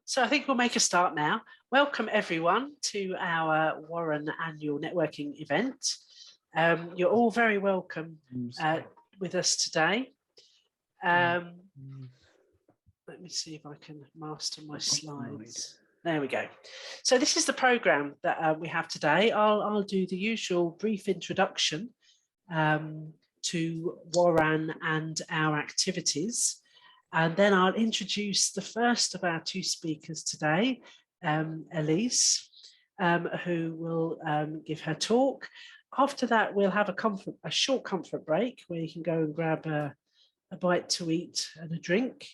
So I think we'll make a start now. Welcome everyone to our WORAN annual networking event. You're all very welcome with us today. Let me see if I can master my slides. There we go. So this is the program that we have today. I'll do the usual brief introduction to WORAN and our activities. And then I'll introduce the first of our two speakers today, Elise, who will give her talk. After that, we'll have a short comfort break where you can go and grab a bite to eat and a drink.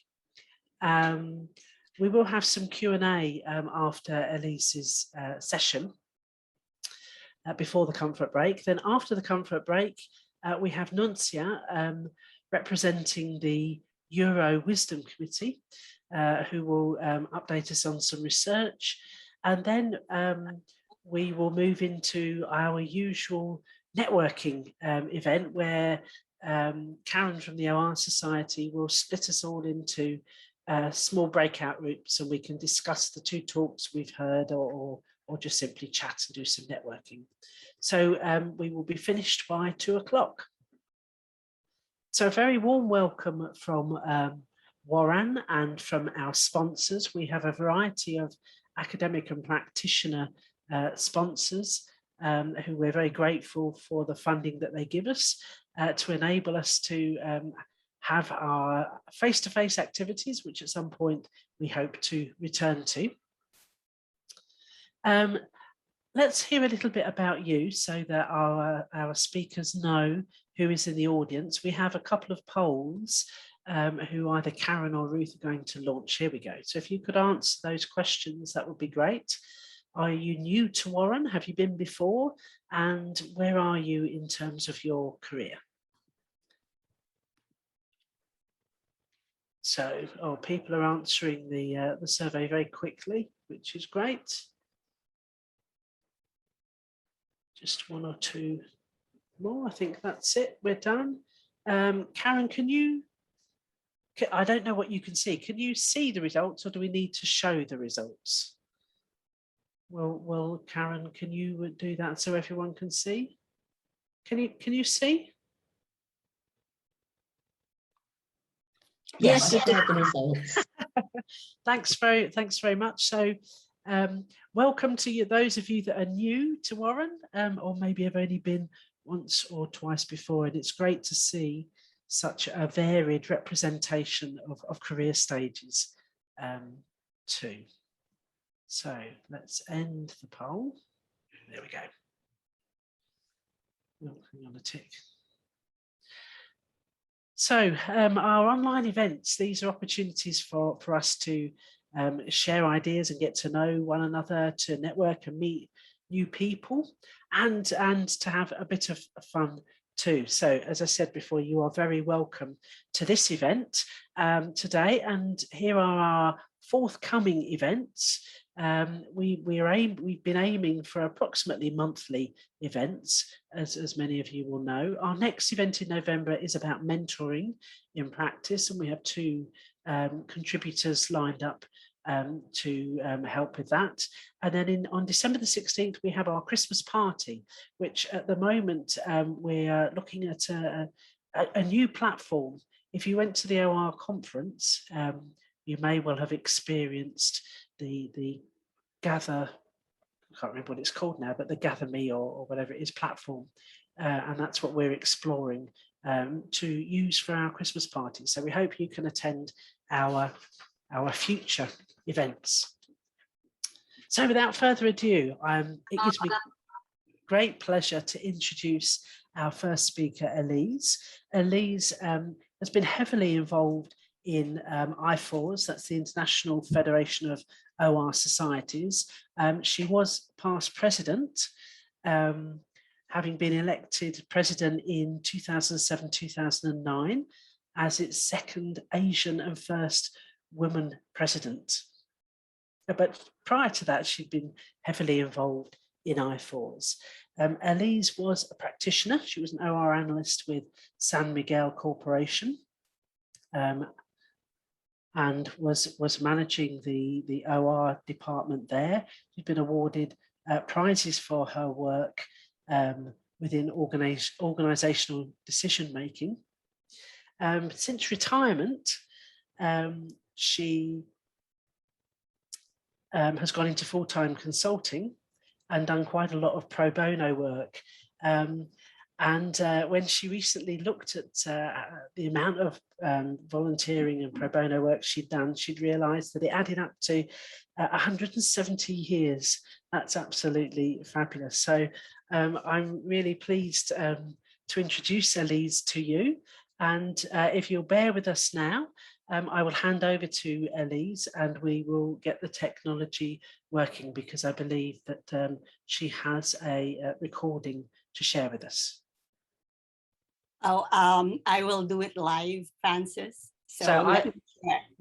We will have some Q&A after Elise's session before the comfort break. Then after the comfort break, we have Nuncia representing the Euro Wisdom Committee, who will update us on some research. And then we will move into our usual networking event where Karen from the OR Society will split us all into small breakout groups, and we can discuss the two talks we've heard or just simply chat and do some networking. So we will be finished by 2 o'clock. So a very warm welcome from WORAN and from our sponsors. We have a variety of academic and practitioner sponsors who we're very grateful for the funding that they give us to enable us to have our face-to-face activities, which at some point we hope to return to. Let's hear a little bit about you so that our speakers know who is in the audience. We have a couple of polls who either Karen or Ruth are going to launch. Here we go. So if you could answer those questions, that would be great. Are you new to WORAN? Have you been before? And where are you in terms of your career? So, people are answering the survey very quickly, which is great. Just one or two more. I think that's it. We're done. Karen, I don't know what you can see. Can you see the results, or do we need to show the results? Well, Karen, can you do that so everyone can see? Can you see? Yes, we've got the results. Thanks very much. So welcome to you, those of you that are new to WORAN, or maybe have only been once or twice before, and it's great to see such a varied representation of career stages too. So let's end the poll. There we go. Oh, hang on a tick. So our online events, these are opportunities for us to share ideas and get to know one another, to network and meet new people, and to have a bit of fun too. So as I said before, you are very welcome to this event today, and here are our forthcoming events. We've been aiming for approximately monthly events, as many of you will know. Our next event in November is about mentoring in practice, and we have two contributors lined up to help with that. And then on December the 16th, we have our Christmas party, which at the moment we're looking at a new platform. If you went to the OR conference, you may well have experienced the Gather, I can't remember what it's called now, but the Gather Me or whatever it is platform. And that's what we're exploring to use for our Christmas party. So we hope you can attend our future events. So without further ado, it gives me great pleasure to introduce our first speaker, Elise. Elise has been heavily involved in IFORS, that's the International Federation of OR Societies. She was past president, having been elected president in 2007-2009 as its second Asian and first woman president. But prior to that, she'd been heavily involved in I4s. Elise was a practitioner. She was an OR analyst with San Miguel Corporation, and was managing the OR department there. She'd been awarded prizes for her work within organizational decision making. Since retirement, she has gone into full-time consulting and done quite a lot of pro bono work. And when she recently looked at the amount of volunteering and pro bono work she'd done, she'd realised that it added up to 170 years. That's absolutely fabulous. So I'm really pleased to introduce Elise to you. And if you'll bear with us now, I will hand over to Elise and we will get the technology working, because I believe that she has a recording to share with us. Oh, I will do it live, Francis. So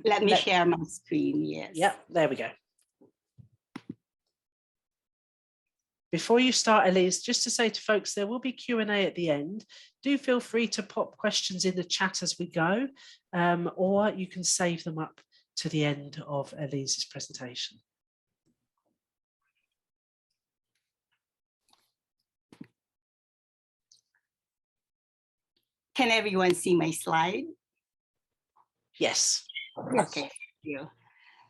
let me share my screen, yes. Yep, there we go. Before you start, Elise, just to say to folks, there will be Q&A at the end. Do feel free to pop questions in the chat as we go, or you can save them up to the end of Elise's presentation. Can everyone see my slide? Yes. Okay, thank you.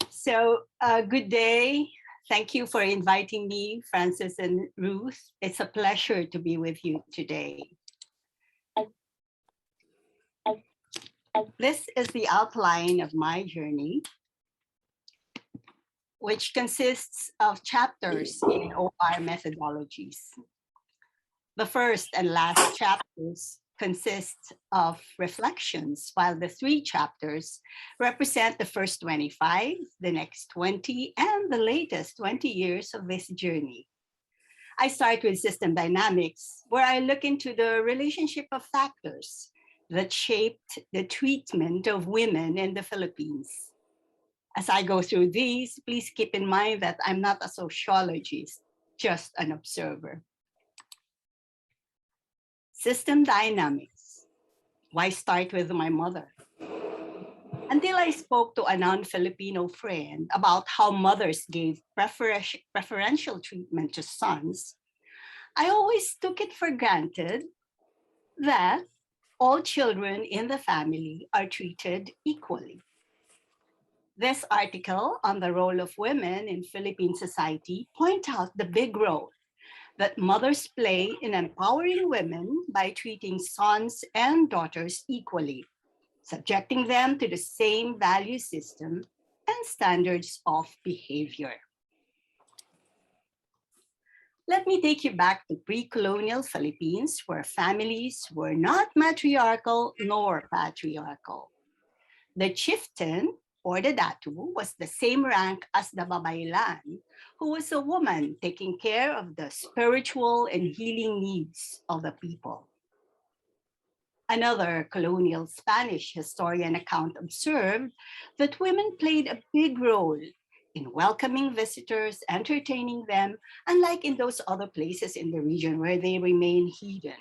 So good day. Thank you for inviting me, Francis and Ruth. It's a pleasure to be with you today. This is the outline of my journey, which consists of chapters in OR methodologies. The first and last chapters consist of reflections, while the 3 chapters represent the first 25, the next 20, and the latest 20 years of this journey. I start with system dynamics, where I look into the relationship of factors that shaped the treatment of women in the Philippines. As I go through these, please keep in mind that I'm not a sociologist, just an observer. System dynamics. Why start with my mother? Until I spoke to a non-Filipino friend about how mothers gave preferential treatment to sons, I always took it for granted that all children in the family are treated equally. This article on the role of women in Philippine society points out the big role that mothers play in empowering women by treating sons and daughters equally, subjecting them to the same value system and standards of behavior. Let me take you back to pre-colonial Philippines, where families were not matriarchal nor patriarchal. The chieftain, or the datu, was the same rank as the babaylan, who was a woman taking care of the spiritual and healing needs of the people. Another colonial Spanish historian account observed that women played a big role in welcoming visitors, entertaining them, unlike in those other places in the region where they remain hidden.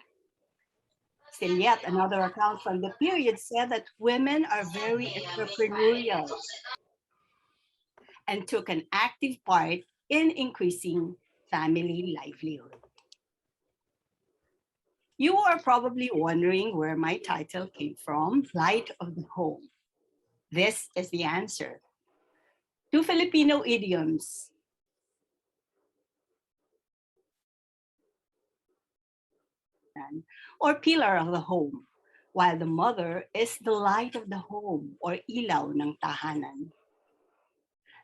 Still yet another account from the period said that women are very entrepreneurial and took an active part in increasing family livelihood. You are probably wondering where my title came from, Light of the Home. This is the answer. 2 Filipino idioms. Or pillar of the home, while the mother is the light of the home, or ilaw ng tahanan.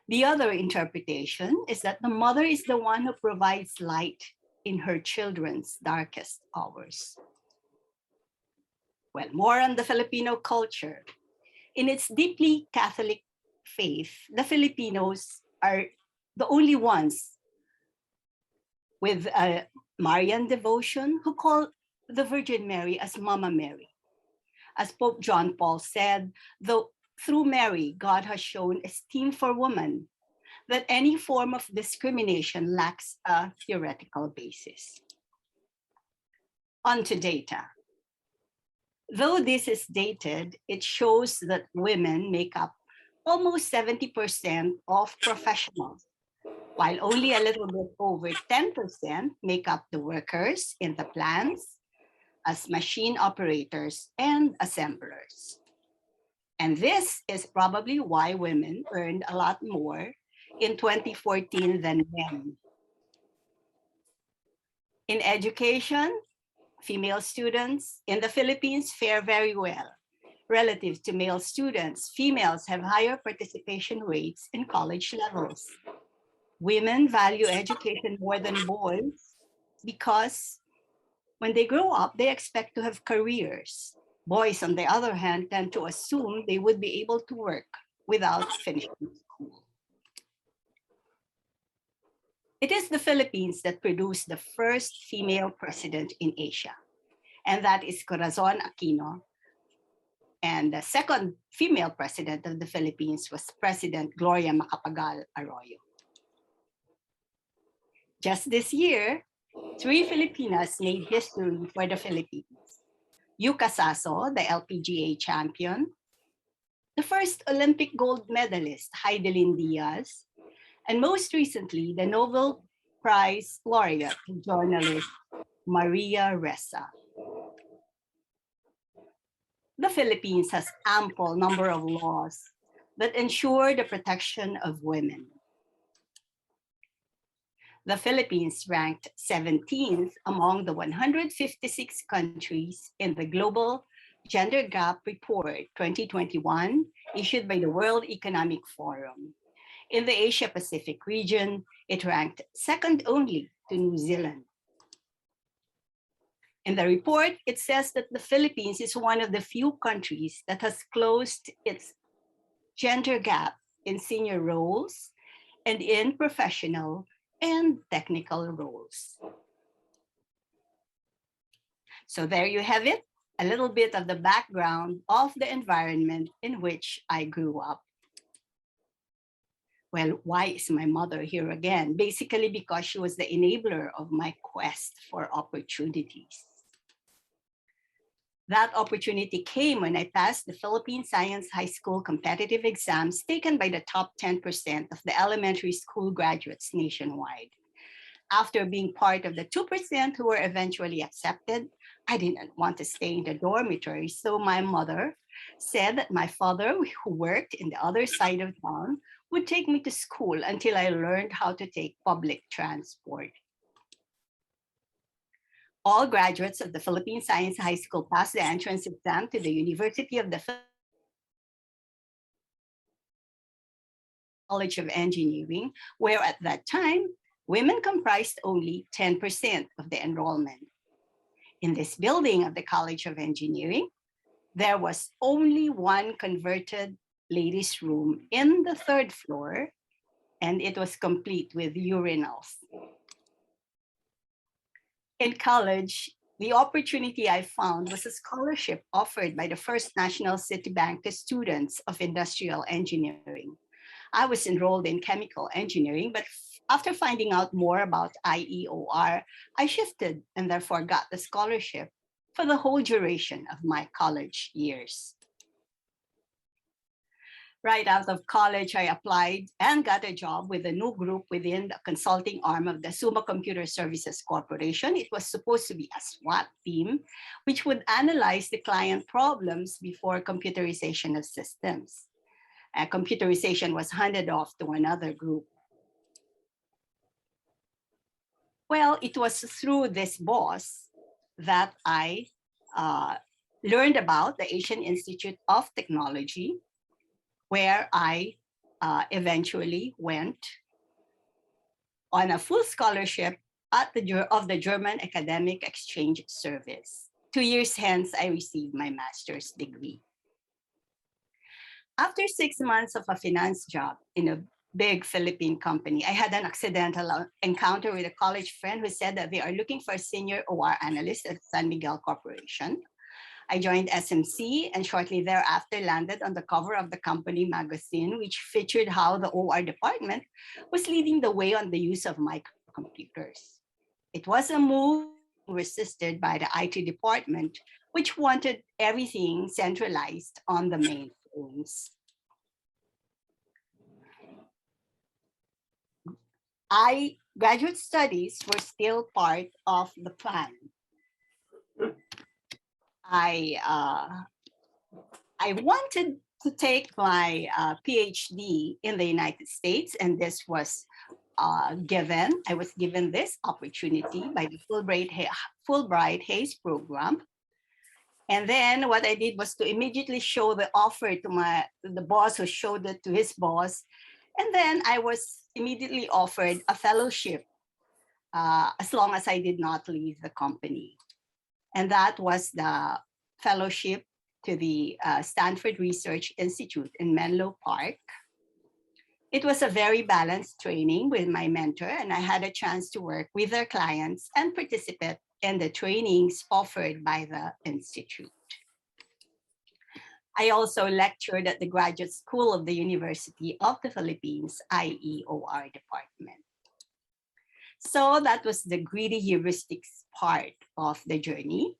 The other interpretation is that the mother is the one who provides light in her children's darkest hours. Well, more on the Filipino culture. In its deeply Catholic faith, the Filipinos are the only ones with a Marian devotion who call the Virgin Mary as Mama Mary. As Pope John Paul said, through Mary, God has shown esteem for woman, that any form of discrimination lacks a theoretical basis. On to data. Though this is dated, it shows that women make up almost 70% of professionals, while only a little bit over 10% make up the workers in the plants as machine operators and assemblers. And this is probably why women earned a lot more in 2014 than men. In education, female students in the Philippines fare very well. Relative to male students, females have higher participation rates in college levels. Women value education more than boys because when they grow up, they expect to have careers. Boys, on the other hand, tend to assume they would be able to work without finishing school. It is the Philippines that produced the first female president in Asia, and that is Corazon Aquino. And the second female president of the Philippines was President Gloria Macapagal Arroyo. Just this year, 3 Filipinas made history for the Philippines. Yuka Saso, the LPGA champion, the first Olympic gold medalist, Heidelin Diaz, and most recently, the Nobel Prize laureate journalist, Maria Ressa. The Philippines has ample number of laws that ensure the protection of women. The Philippines ranked 17th among the 156 countries in the Global Gender Gap Report 2021 issued by the World Economic Forum. In the Asia-Pacific region, it ranked second only to New Zealand. In the report, it says that the Philippines is one of the few countries that has closed its gender gap in senior roles and in professional and technical roles. So there you have it, a little bit of the background of the environment in which I grew up. Well, why is my mother here again? Basically because she was the enabler of my quest for opportunities. That opportunity came when I passed the Philippine Science High School competitive exams taken by the top 10% of the elementary school graduates nationwide. After being part of the 2% who were eventually accepted, I didn't want to stay in the dormitory, so my mother said that my father, who worked in the other side of town, would take me to school until I learned how to take public transport. All graduates of the Philippine Science High School passed the entrance exam to the University of the College of Engineering, where at that time, women comprised only 10% of the enrollment. In this building of the College of Engineering, there was only one converted ladies' room in the 3rd floor, and it was complete with urinals. In college, the opportunity I found was a scholarship offered by the First National City Bank to students of industrial engineering. I was enrolled in chemical engineering, but after finding out more about IEOR, I shifted and therefore got the scholarship for the whole duration of my college years. Right out of college, I applied and got a job with a new group within the consulting arm of the Suma Computer Services Corporation. It was supposed to be a SWAT team, which would analyze the client problems before computerization of systems. Computerization was handed off to another group. Well, it was through this boss that I learned about the Asian Institute of Technology, where I eventually went on a full scholarship at of the German Academic Exchange Service. 2 years hence, I received my master's degree. After 6 months of a finance job in a big Philippine company, I had an accidental encounter with a college friend who said that they are looking for a senior OR analyst at San Miguel Corporation. I joined SMC and shortly thereafter landed on the cover of the company magazine, which featured how the OR department was leading the way on the use of microcomputers. It was a move resisted by the IT department, which wanted everything centralized on the mainframes. Graduate studies were still part of the plan. I wanted to take my PhD in the United States, and this was given. I was given this opportunity by the Fulbright Hayes program. And then what I did was to immediately show the offer to the boss, who showed it to his boss. And then I was immediately offered a fellowship as long as I did not leave the company. And that was the fellowship to the Stanford Research Institute in Menlo Park. It was a very balanced training with my mentor, and I had a chance to work with their clients and participate in the trainings offered by the Institute. I also lectured at the Graduate School of the University of the Philippines, IEOR department. So that was the greedy heuristics part of the journey.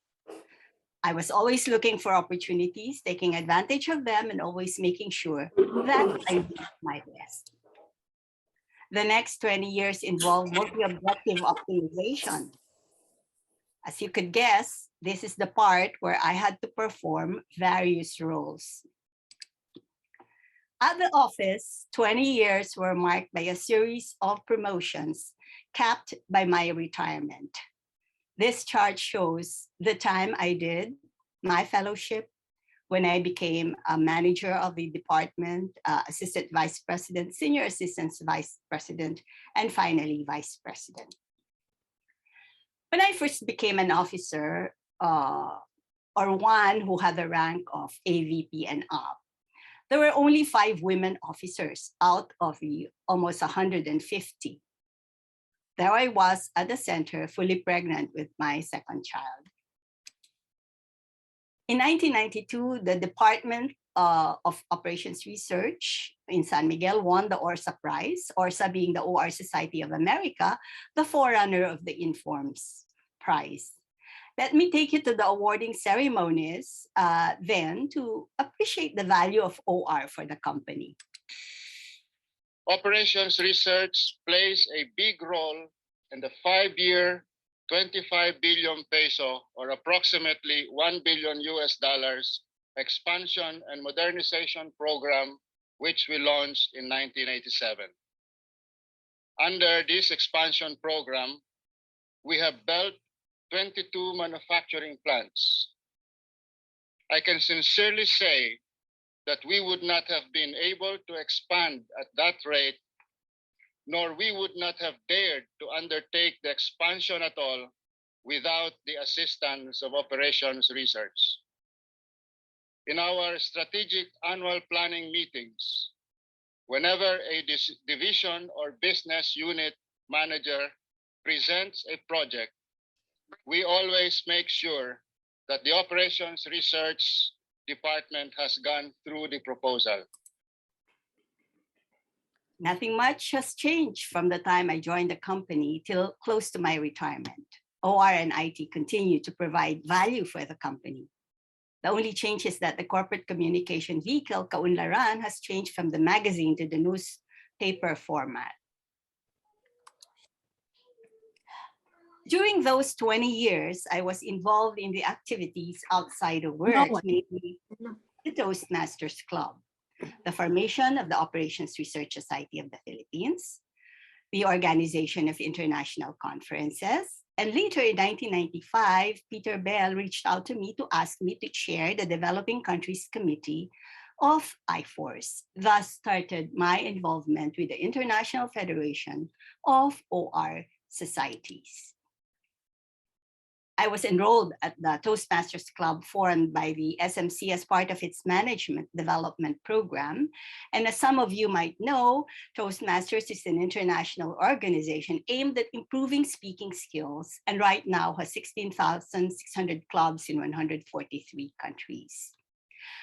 I was always looking for opportunities, taking advantage of them, and always making sure that I did my best. The next 20 years involved multi-objective optimization. As you could guess, this is the part where I had to perform various roles. At the office, 20 years were marked by a series of promotions capped by my retirement. This chart shows the time I did my fellowship, when I became a manager of the department, assistant vice president, senior assistant vice president, and finally vice president. When I first became an officer, or one who had the rank of AVP and up, there were only 5 women officers out of the almost 150. There I was at the center, fully pregnant with my second child. In 1992, the Department of Operations Research in San Miguel won the ORSA Prize, ORSA being the OR Society of America, the forerunner of the Informs Prize. Let me take you to the awarding ceremonies then to appreciate the value of OR for the company. Operations research plays a big role in the 5-year, 25 billion peso or approximately $1 billion expansion and modernization program, which we launched in 1987. Under this expansion program, we have built 22 manufacturing plants. I can sincerely say that we would not have been able to expand at that rate, nor we would not have dared to undertake the expansion at all without the assistance of operations research. In our strategic annual planning meetings, whenever a division or business unit manager presents a project, we always make sure that the operations research department has gone through the proposal. Nothing much has changed from the time I joined the company till close to my retirement. OR and IT continue to provide value for the company. The only change is that the corporate communication vehicle, Kaunlaran, has changed from the magazine to the newspaper format. During those 20 years, I was involved in the activities outside of work, namely the Toastmasters Club, the formation of the Operations Research Society of the Philippines, the organization of international conferences, and later in 1995, Peter Bell reached out to me to ask me to chair the Developing Countries Committee of IFORS. Thus started my involvement with the International Federation of OR Societies. I was enrolled at the Toastmasters Club formed by the SMC as part of its management development program. And as some of you might know, Toastmasters is an international organization aimed at improving speaking skills, and right now has 16,600 clubs in 143 countries.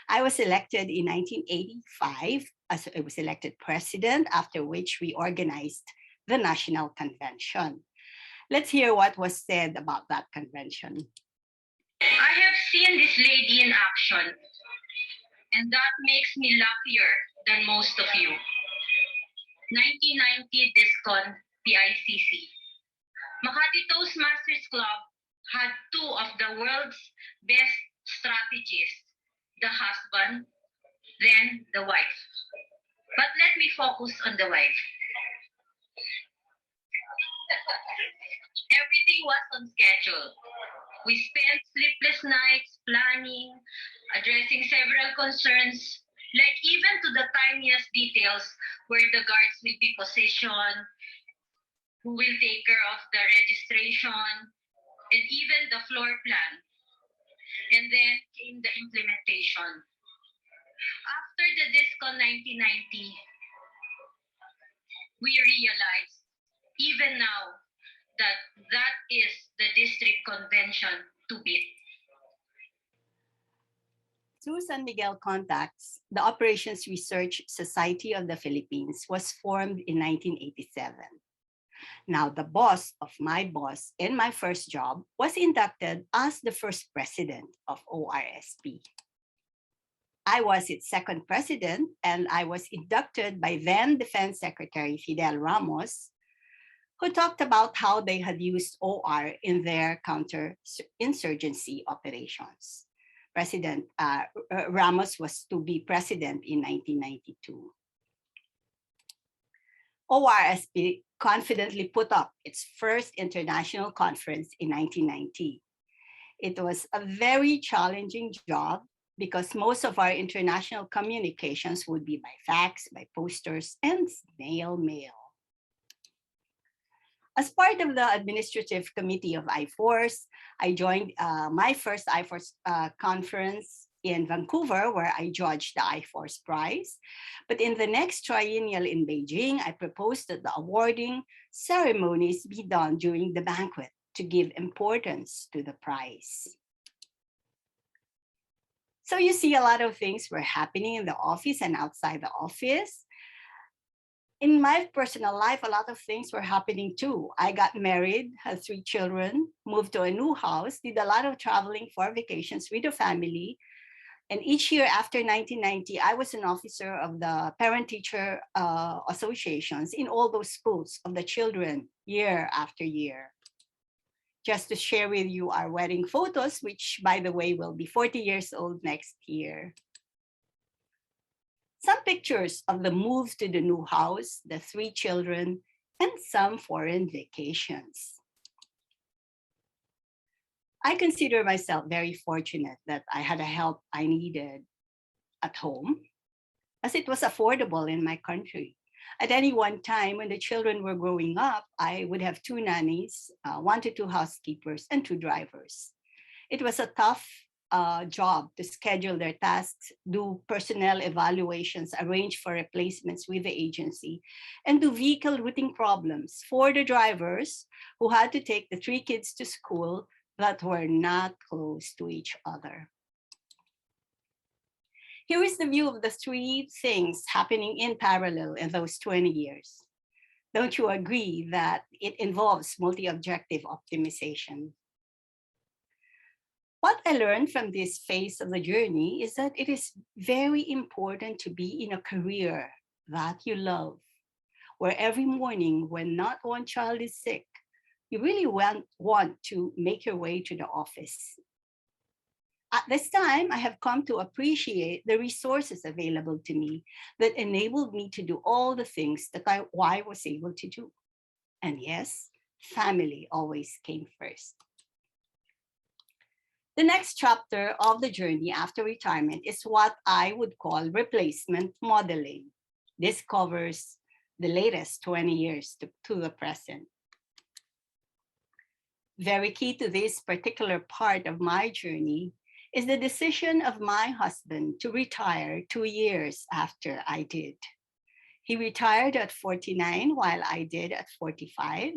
I was elected in 1985 as I was elected president, after which we organized the National Convention. Let's hear what was said about that convention. I have seen this lady in action, and that makes me luckier than most of you. 1990 Discon PICC. Makati Toastmasters Club had two of the world's best strategists, the husband, then the wife. But let me focus on the wife. Everything was on schedule. We spent sleepless nights planning, addressing several concerns, like even to the tiniest details where the guards will be positioned, who will take care of the registration, and even the floor plan. And then came the implementation. After the DISCON 1990, we realized, even now, that is the district convention to beat. Through San Miguel contacts, the Operations Research Society of the Philippines was formed in 1987. Now, the boss of my boss in my first job was inducted as the first president of ORSP. I was its second president, and I was inducted by then Defense Secretary Fidel Ramos, who talked about how they had used OR in their counterinsurgency operations. President Ramos was to be president in 1992. ORSP confidently put up its first international conference in 1990. It was a very challenging job because most of our international communications would be by fax, by posters, and snail mail. As part of the administrative committee of I-Force, I joined my first I-Force conference in Vancouver, where I judged the I-Force Prize. But in the next triennial in Beijing, I proposed that the awarding ceremonies be done during the banquet to give importance to the prize. So you see, a lot of things were happening in the office and outside the office. In my personal life, a lot of things were happening too. I got married, had 3 children, moved to a new house, did a lot of traveling for vacations with the family. And each year after 1990, I was an officer of the parent-teacher associations in all those schools of the children year after year. Just to share with you our wedding photos, which, by the way, will be 40 years old next year. Some pictures of the move to the new house, the 3 children, and some foreign vacations. I consider myself very fortunate that I had the help I needed at home, as it was affordable in my country. At any one time when the children were growing up, I would have 2 nannies, 1 to 2 housekeepers, and 2 drivers. It was a tough job to schedule their tasks, do personnel evaluations, arrange for replacements with the agency, and do vehicle routing problems for the drivers who had to take the 3 kids to school that were not close to each other. Here is the view of the 3 things happening in parallel in those 20 years. Don't you agree that it involves multi-objective optimization? What I learned from this phase of the journey is that it is very important to be in a career that you love, where every morning when not one child is sick, you really want to make your way to the office. At this time, I have come to appreciate the resources available to me that enabled me to do all the things that I was able to do. And yes, family always came first. The next chapter of the journey after retirement is what I would call replacement modeling. This covers the latest 20 years to the present. Very key to this particular part of my journey is the decision of my husband to retire 2 years after I did. He retired at 49 while I did at 45.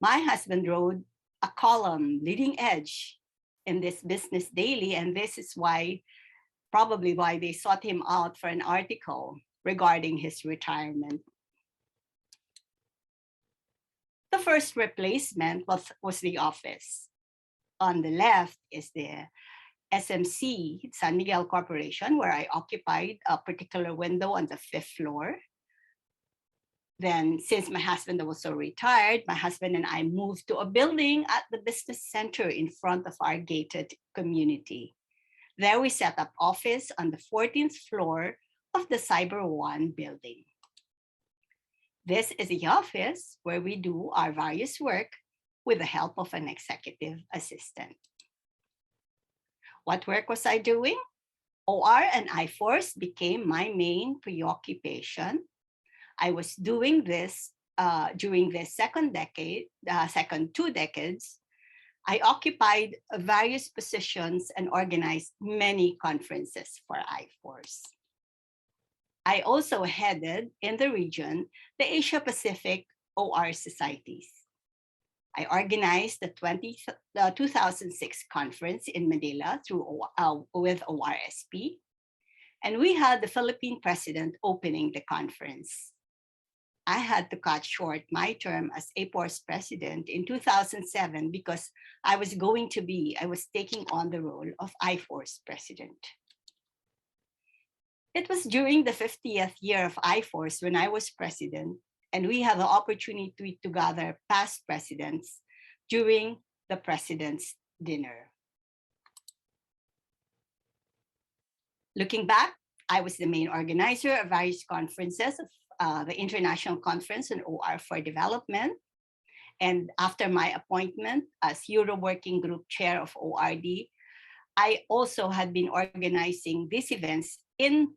My husband wrote a column, Leading Edge, in this Business Daily, and this is probably why they sought him out for an article regarding his retirement. The first replacement was the office. On the left is the SMC, San Miguel Corporation, where I occupied a particular window on the 5th floor. Then, since my husband was so retired, my husband and I moved to a building at the business center in front of our gated community. There we set up office on the 14th floor of the Cyber One building. This is the office where we do our various work with the help of an executive assistant. What work was I doing? OR and I-Force became my main preoccupation. I was doing this during the second 2 decades. I occupied various positions and organized many conferences for I-Force. I also headed in the region the Asia Pacific OR societies. I organized the 2006 conference in Manila with ORSP, and we had the Philippine president opening the conference. I had to cut short my term as APOR's president in 2007 because I was taking on the role of I-Force president. It was during the 50th year of I-Force when I was president, and we had the opportunity to gather past presidents during the president's dinner. Looking back, I was the main organizer of various conferences of the International Conference on OR for Development. And after my appointment as Euro Working Group Chair of ORD, I also had been organizing these events in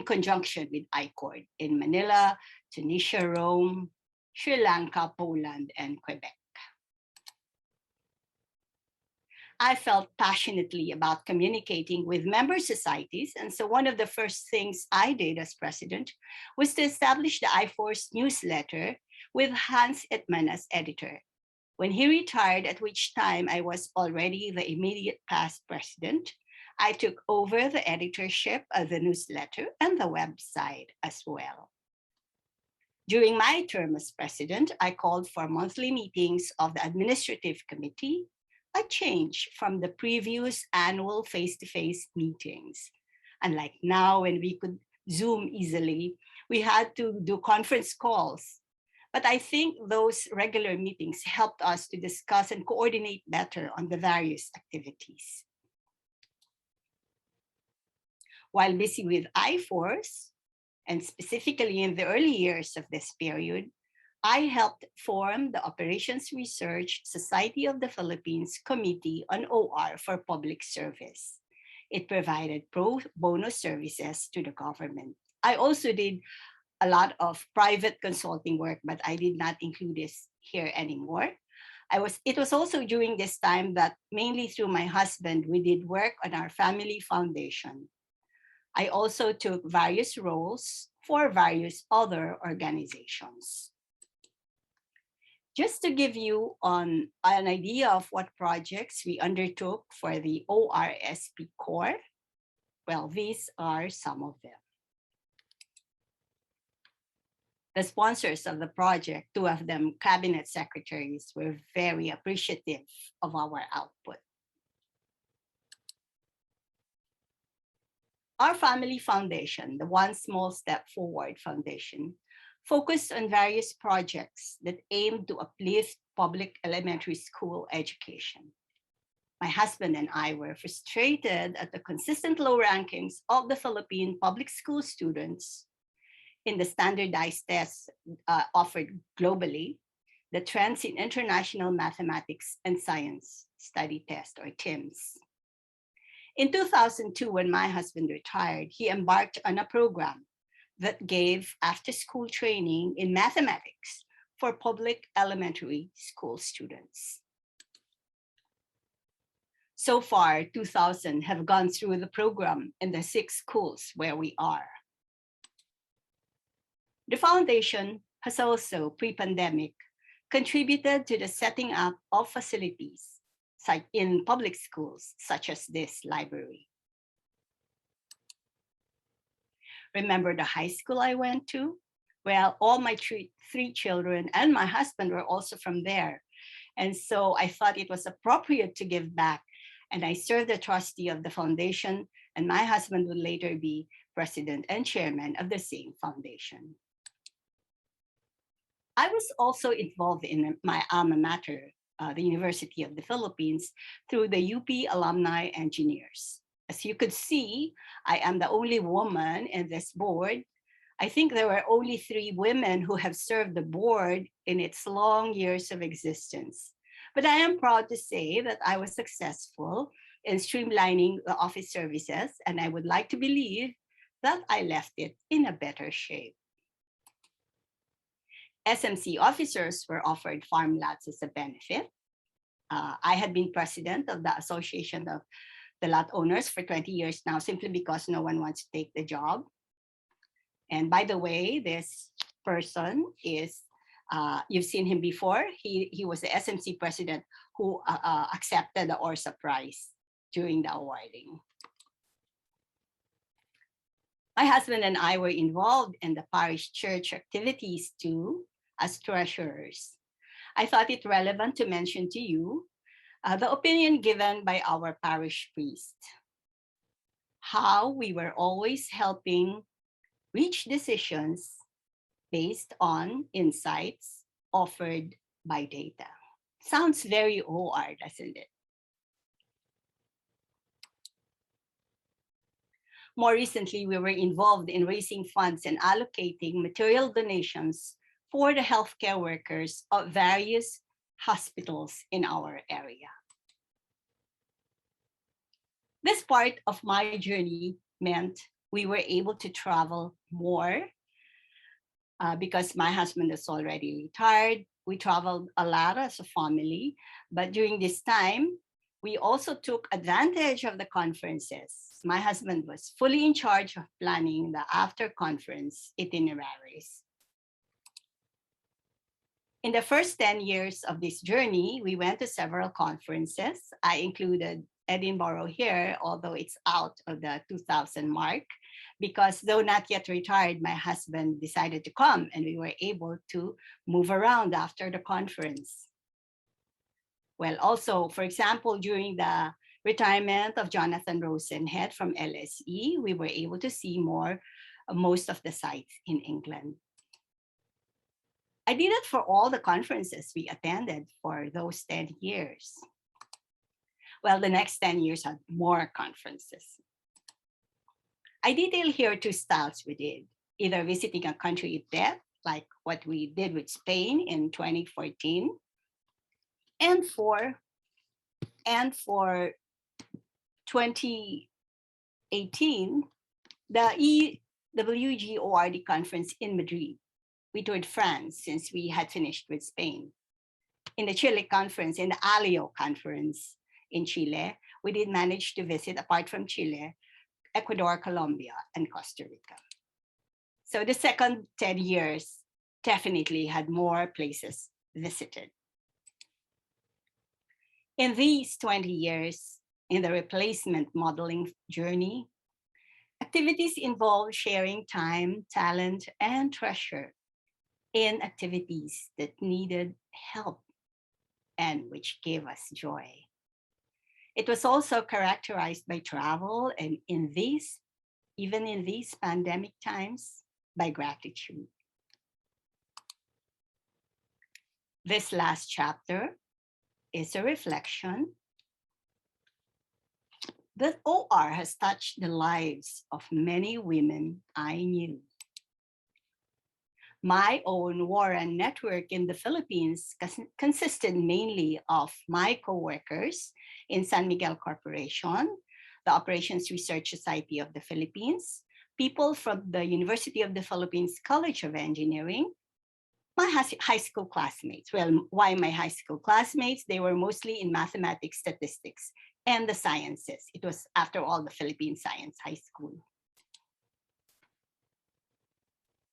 conjunction with ICORD in Manila, Tunisia, Rome, Sri Lanka, Poland, and Quebec. I felt passionately about communicating with member societies, and so one of the first things I did as president was to establish the I-Force newsletter with Hans Ittman as editor. When he retired, at which time I was already the immediate past president, I took over the editorship of the newsletter and the website as well. During my term as president, I called for monthly meetings of the administrative committee, a change from the previous annual face-to-face meetings. Unlike now, when we could Zoom easily, we had to do conference calls. But I think those regular meetings helped us to discuss and coordinate better on the various activities. While busy with I-Force, and specifically in the early years of this period, I helped form the Operations Research Society of the Philippines Committee on OR for Public Service. It provided pro bono services to the government. I also did a lot of private consulting work, but I did not include this here anymore. It was also during this time that, mainly through my husband, we did work on our family foundation. I also took various roles for various other organizations. Just to give you an idea of what projects we undertook for the ORSP Corps, well, these are some of them. The sponsors of the project, 2 of them cabinet secretaries, were very appreciative of our output. Our family foundation, the One Small Step Forward Foundation, focused on various projects that aimed to uplift public elementary school education. My husband and I were frustrated at the consistent low rankings of the Philippine public school students in the standardized tests offered globally, the Trends in International Mathematics and Science Study Test, or TIMSS. In 2002, when my husband retired, he embarked on a program that gave after-school training in mathematics for public elementary school students. So far, 2,000 have gone through the program in the 6 schools where we are. The foundation has also, pre-pandemic, contributed to the setting up of facilities in public schools, such as this library. Remember the high school I went to? Well, all my three children and my husband were also from there. And so I thought it was appropriate to give back. And I served the trustee of the foundation, and my husband would later be president and chairman of the same foundation. I was also involved in my alma mater, the University of the Philippines, through the UP Alumni Engineers. As you could see, I am the only woman in this board. I think there were only 3 women who have served the board in its long years of existence. But I am proud to say that I was successful in streamlining the office services, and I would like to believe that I left it in a better shape. SMC officers were offered farm lots as a benefit. I had been president of the Association of the Lot Owners for 20 years now, simply because no one wants to take the job. And by the way, this person is, you've seen him before. He was the SMC president who accepted the ORSA prize during the awarding. My husband and I were involved in the parish church activities too, as treasurers. I thought it relevant to mention to you the opinion given by our parish priest, how we were always helping reach decisions based on insights offered by data. Sounds very OR, doesn't it? More recently, we were involved in raising funds and allocating material donations for the healthcare workers of various hospitals in our area. This part of my journey meant we were able to travel more because my husband is already retired. We traveled a lot as a family, but during this time, we also took advantage of the conferences. My husband was fully in charge of planning the after-conference itineraries. In the first 10 years of this journey, we went to several conferences. I included Edinburgh here, although it's out of the 2000 mark, because though not yet retired, my husband decided to come and we were able to move around after the conference. Well, also, for example, during the retirement of Jonathan Rosenhead from LSE, we were able to see most of the sites in England. I did it for all the conferences we attended for those 10 years. Well, the next 10 years had more conferences. I detail here 2 styles we did, either visiting a country in depth, like what we did with Spain in 2014, and for 2018, the EWGORD conference in Madrid. We toured France since we had finished with Spain. In the Chile conference, in the ALIO conference in Chile, we did manage to visit, apart from Chile, Ecuador, Colombia, and Costa Rica. So the second 10 years definitely had more places visited. In these 20 years, in the replacement modeling journey, activities involve sharing time, talent, and treasure in activities that needed help and which gave us joy. It was also characterized by travel, and even in these pandemic times, by gratitude. This last chapter is a reflection that OR has touched the lives of many women I knew. My own WORAN network in the Philippines consisted mainly of my co-workers in San Miguel Corporation, the Operations Research Society of the Philippines, people from the University of the Philippines College of Engineering, My high school classmates. Well, why my high school classmates? They were mostly in mathematics, statistics, and the sciences. It was, after all, the Philippine Science High School.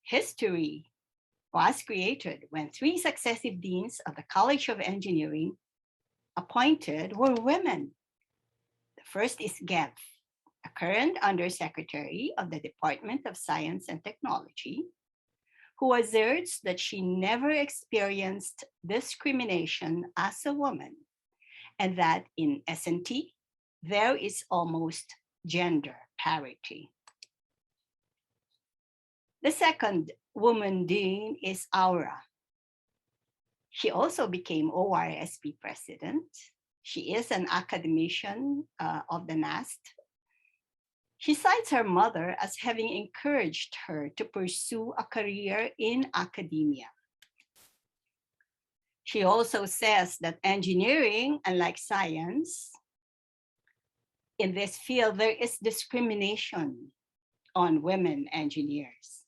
History was created when 3 successive deans of the College of Engineering appointed were women. The first is Gev, a current undersecretary of the Department of Science and Technology, who asserts that she never experienced discrimination as a woman, and that in S&T, there is almost gender parity. The second woman dean is Aura. She also became ORSP president. She is an academician of the NAST. She cites her mother as having encouraged her to pursue a career in academia. She also says that engineering, unlike science, in this field, there is discrimination on women engineers.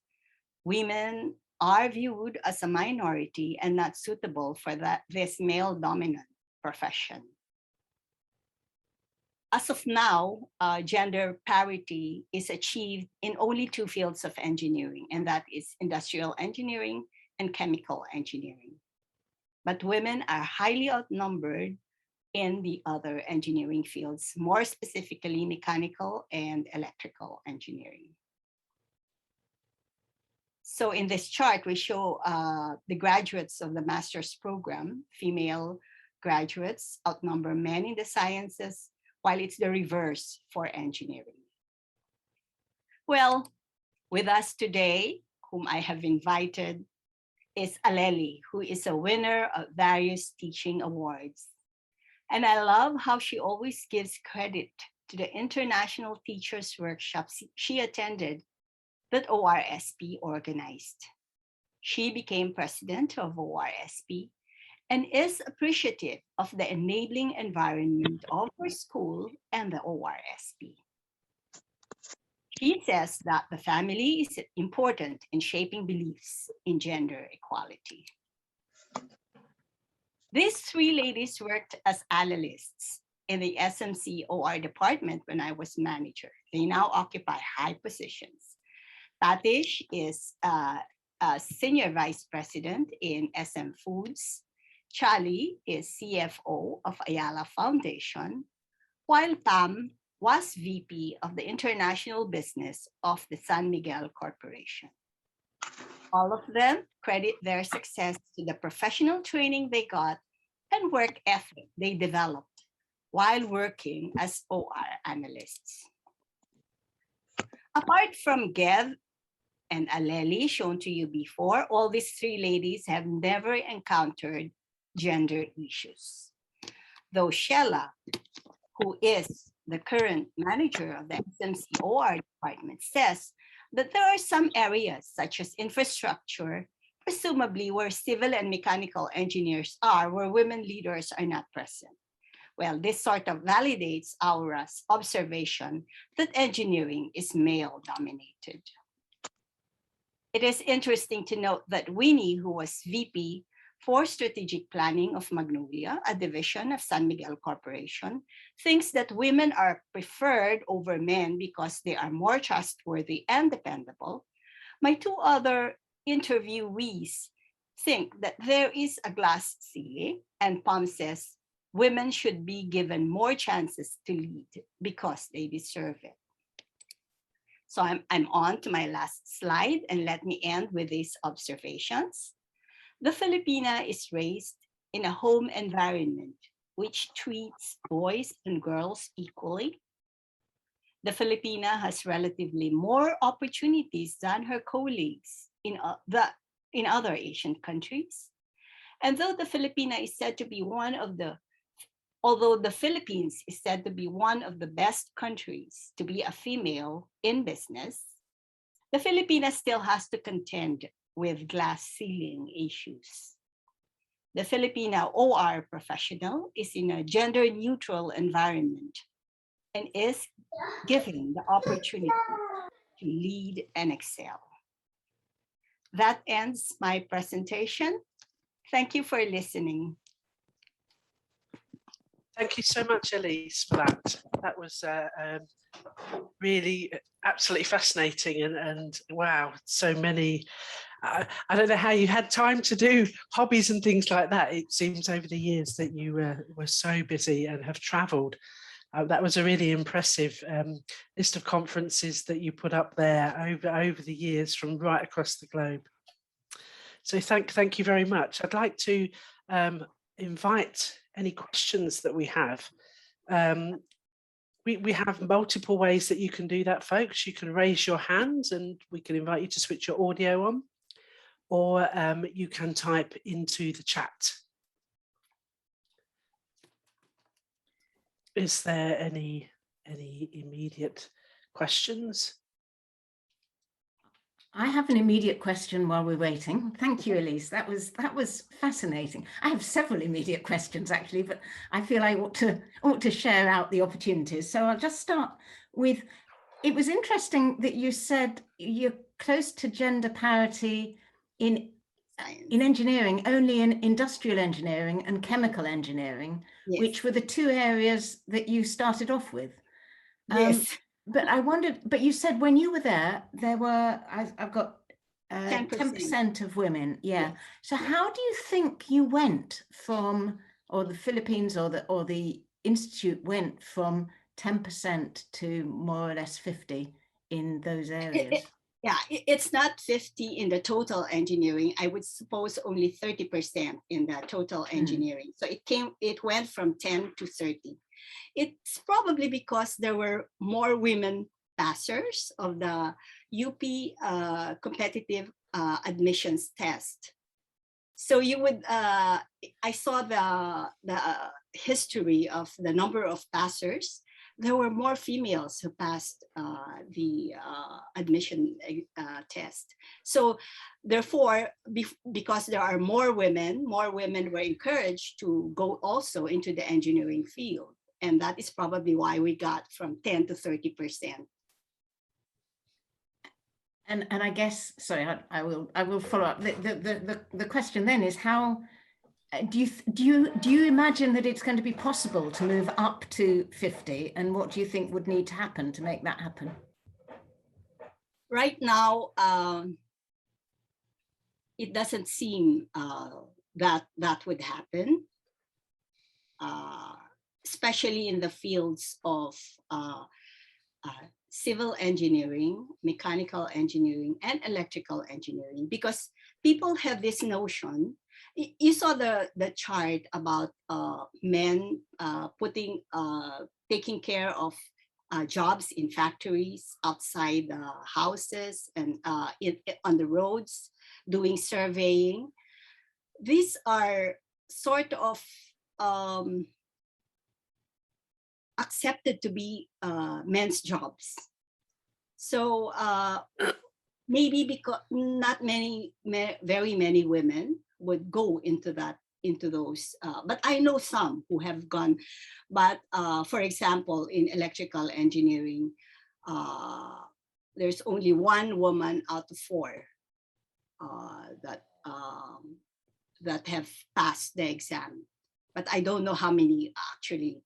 Women are viewed as a minority and not suitable for this male-dominant profession. As of now, gender parity is achieved in only 2 fields of engineering, and that is industrial engineering and chemical engineering. But women are highly outnumbered in the other engineering fields, more specifically mechanical and electrical engineering. So in this chart, we show the graduates of the master's program. Female graduates outnumber men in the sciences, while it's the reverse for engineering. Well, with us today, whom I have invited, is Aleli, who is a winner of various teaching awards. And I love how she always gives credit to the international teachers' workshops she attended that ORSP organized. She became president of ORSP and is appreciative of the enabling environment of her school and the ORSP. She says that the family is important in shaping beliefs in gender equality. These 3 ladies worked as analysts in the SMC OR department when I was manager. They now occupy high positions. Tatish is a senior vice president in SM Foods. Charlie is CFO of Ayala Foundation, while Pam was VP of the International Business of the San Miguel Corporation. All of them credit their success to the professional training they got and work ethic they developed while working as OR analysts. Apart from Gev and Aleli, shown to you before, all these 3 ladies have never encountered gender issues. Though Sheila, who is the current manager of the SMCOR department, says that there are some areas such as infrastructure, presumably where civil and mechanical engineers are, where women leaders are not present. Well, this sort of validates Aura's observation that engineering is male-dominated. It is interesting to note that Winnie, who was VP for Strategic Planning of Magnolia, a division of San Miguel Corporation, thinks that women are preferred over men because they are more trustworthy and dependable. My 2 other interviewees think that there is a glass ceiling, and Pam says women should be given more chances to lead because they deserve it. So I'm on to my last slide, and let me end with these observations. The Filipina is raised in a home environment which treats boys and girls equally. The Filipina has relatively more opportunities than her colleagues in other Asian countries. And though the Filipina is said to be although the Philippines is said to be one of the best countries to be a female in business, the Filipina still has to contend with glass ceiling issues. The Filipina OR professional is in a gender-neutral environment and is given the opportunity to lead and excel. that ends my presentation. Thank you for listening. Thank you so much, Elise, for that. That was really absolutely fascinating, and wow, so many. I don't know how you had time to do hobbies and things like that. It seems over the years that you were so busy and have travelled. That was a really impressive list of conferences that you put up there over the years from right across the globe. So thank you very much. I'd like to invite any questions that we have. We have multiple ways that you can do that, folks. You can raise your hand and we can invite you to switch your audio on, or you can type into the chat. Is there any immediate questions? I have an immediate question while we're waiting. Thank you, Elise. That was fascinating. I have several immediate questions actually, but I feel I ought to share out the opportunities. So I'll just start with, it was interesting that you said you're close to gender parity in engineering, only in industrial engineering and chemical engineering, yes, which were the two areas that you started off with. Yes. But I wondered, but you said when you were there, there were, I've got 10% of women. Yeah. Yes. So how do you think you went from, or the Philippines or the Institute went from 10% to more or less 50 in those areas? It's not 50 in the total engineering. I would suppose only 30% in the total engineering. So it went from 10 to 30. It's probably because there were more women passers of the UP competitive admissions test. So you would, I saw the history of the number of passers. There were more females who passed the admission test. So therefore, because there are more women were encouraged to go also into the engineering field. And that is probably why we got from 10 to 30%. And I guess, sorry, I will follow up. The question then is, how do you imagine that it's going to be possible to move up to 50, and what do you think would need to happen to make that happen? Right now, it doesn't seem that would happen, especially in the fields of civil engineering, mechanical engineering, and electrical engineering, because people have this notion. You saw the chart about men taking care of jobs in factories, outside the houses, and on the roads, doing surveying. These are sort of accepted to be men's jobs. So maybe because not very many women would go into those, but I know some who have gone. But for example, in electrical engineering, there's only one woman out of 4 that have passed the exam, but I don't know how many actually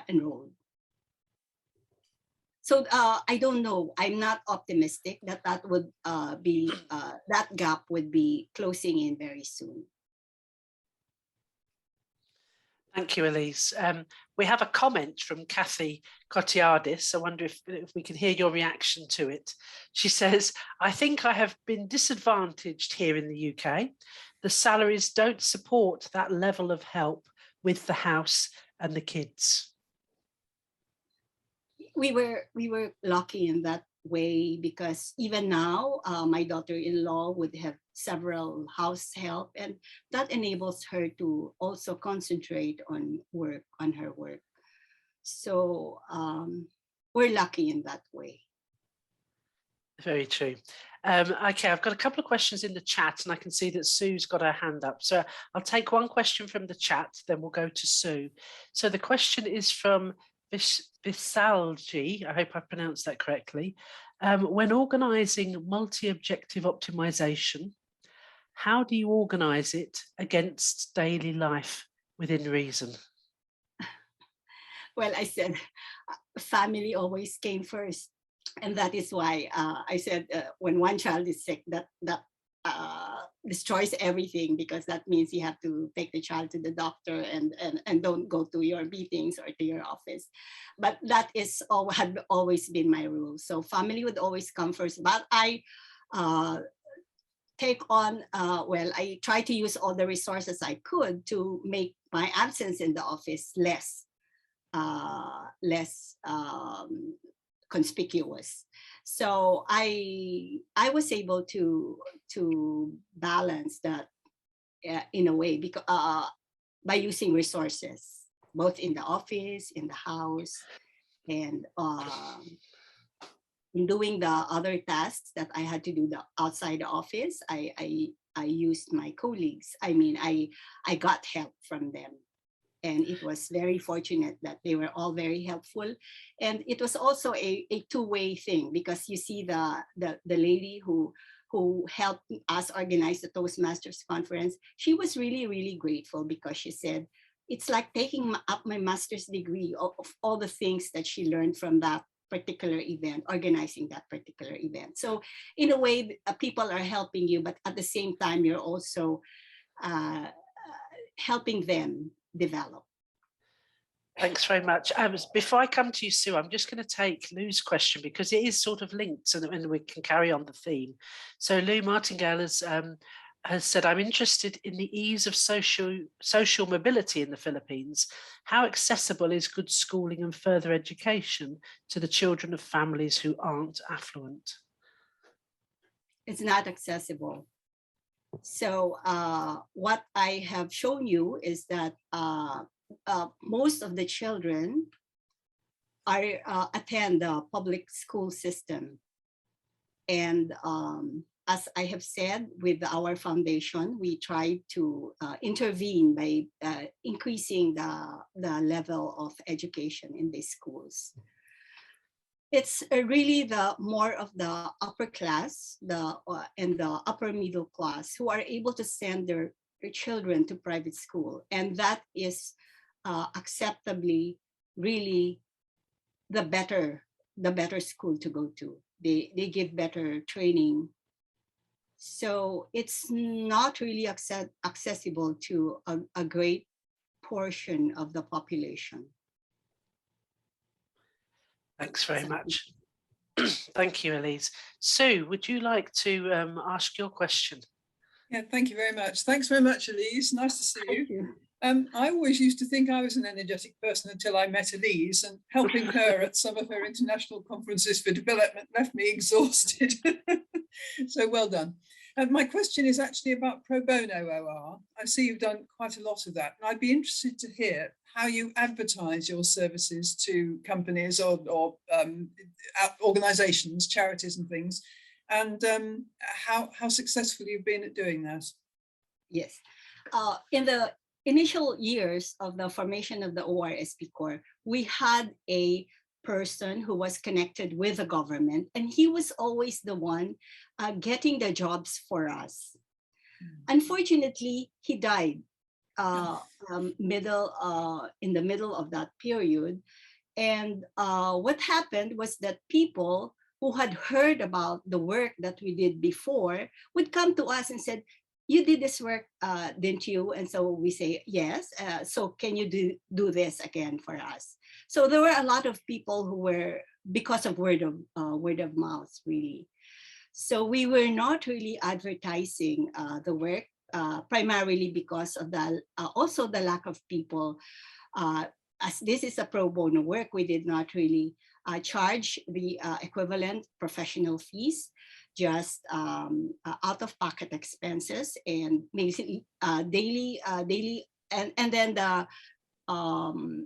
enrolled. So I don't know. I'm not optimistic that would be that gap would be closing in very soon. Thank you, Elise. We have a comment from Kathy Kotiadis. I wonder if we can hear your reaction to it. She says, I think I have been disadvantaged here in the UK. The salaries don't support that level of help with the house and the kids. We were lucky in that way, because even now my daughter-in-law would have several house help, and that enables her to also concentrate on her work. So we're lucky in that way. Very true. Okay, I've got a couple of questions in the chat, and I can see that Sue's got her hand up. So I'll take one question from the chat, then we'll go to Sue. So the question is from Visalji, I hope I pronounced that correctly. When organising multi-objective optimization, how do you organise it against daily life within reason? Well, I said family always came first. And that is why I said when one child is sick, that destroys everything, because that means you have to take the child to the doctor and don't go to your meetings or to your office. But that is had always been my rule. So family would always come first. But I take on, I try to use all the resources I could to make my absence in the office less conspicuous. So I was able to balance that in a way, because by using resources both in the office, in the house, and in doing the other tasks that I had to do outside the office. I used my colleagues. I mean, I got help from them. And it was very fortunate that they were all very helpful. And it was also a two-way thing, because you see the lady who helped us organize the Toastmasters conference, she was really, really grateful, because she said, it's like taking up my master's degree of all the things that she learned from that particular event, organizing that particular event. So in a way, people are helping you, but at the same time, you're also helping them develop. Thanks very much. Before I come to you, Sue, I'm just going to take Lou's question, because it is sort of linked, and we can carry on the theme. So Lou Martingale has said, I'm interested in the ease of social mobility in the Philippines. How accessible is good schooling and further education to the children of families who aren't affluent? It's not accessible. So what I have shown you is that most of the children attend the public school system. And as I have said, with our foundation, we try to intervene by increasing the level of education in these schools. It's really more of the upper class and the upper middle class who are able to send their children to private school. And that is acceptably really the better school to go to. They give better training. So it's not really accessible to a great portion of the population. Thanks very much. Thank you, Elise. Sue, would you like to ask your question? Yeah, thank you very much. Thanks very much, Elise. Nice to see you. I always used to think I was an energetic person until I met Elise, and helping her at some of her international conferences for development left me exhausted. So well done. My question is actually about pro bono OR. I see you've done quite a lot of that, and I'd be interested to hear how you advertise your services to companies or organizations, charities and things, and how successful you've been at doing that. Yes. In the initial years of the formation of the ORSP Corps, we had a person who was connected with the government, and he was always the one getting the jobs for us. Unfortunately, he died in the middle of that period. And what happened was that people who had heard about the work that we did before would come to us and said, you did this work, didn't you? And so we say, yes. So can you do this again for us? So there were a lot of people who were, because of word of mouth, really. So we were not really advertising the work, primarily because of also the lack of people. As this is a pro bono work, we did not really charge the equivalent professional fees, just out-of-pocket expenses and maybe daily, and then the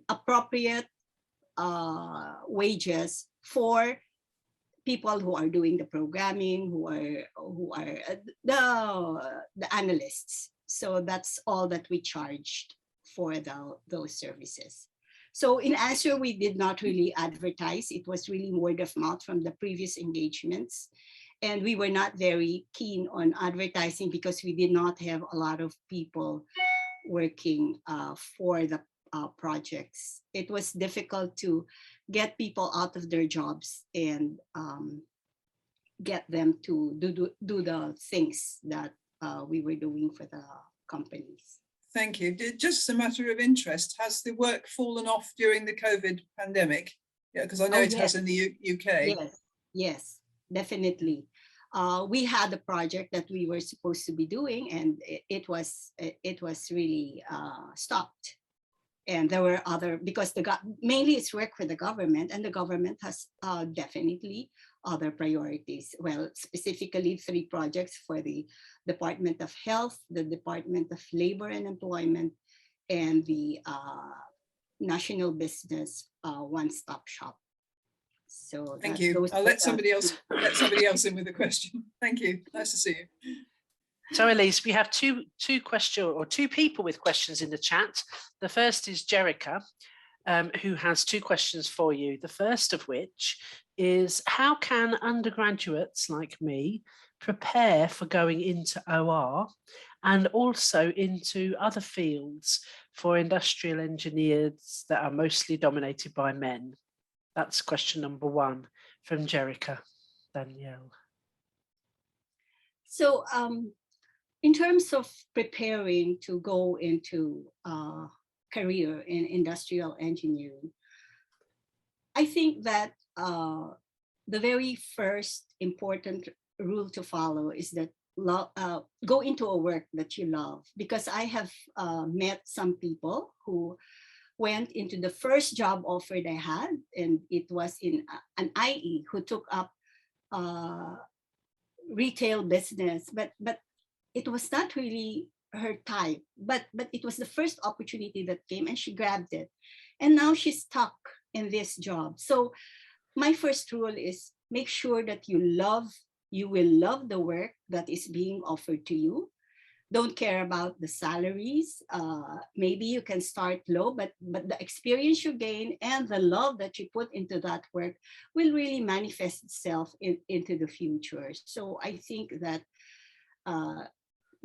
appropriate wages for people who are doing the programming, who are the analysts. So that's all that we charged for those services. So in answer, we did not really advertise. It was really word of mouth from the previous engagements. And we were not very keen on advertising because we did not have a lot of people working for the projects. It was difficult to get people out of their jobs and get them to do the things that we were doing for the companies. Thank you. Just a matter of interest, has the work fallen off during the COVID pandemic? Yeah, because I know it has in the UK. Yes, definitely. We had a project that we were supposed to be doing, and it was really stopped. And there were other, because mainly it's work for the government, and the government has definitely other priorities. Well, specifically 3 projects for the Department of Health, the Department of Labor and Employment, and the National Business One-Stop Shop. So thank you. I'll let somebody else in with a question. Thank you. Nice to see you. So Elise, we have two people with questions in the chat. The first is Jerica, who has 2 questions for you. The first of which is, how can undergraduates like me prepare for going into OR and also into other fields for industrial engineers that are mostly dominated by men? That's question number 1 from Jerica. Danielle. So in terms of preparing to go into a career in industrial engineering, I think that the very first important rule to follow is that go into a work that you love, because I have met some people who went into the first job offer they had, and it was in an IE, who took up retail business, but it was not really her type, but it was the first opportunity that came and she grabbed it, and now she's stuck in this job. So my first rule is make sure that you will love the work that is being offered to you. Don't care about the salaries. Maybe you can start low, but the experience you gain and the love that you put into that work will really manifest itself into the future. So I think that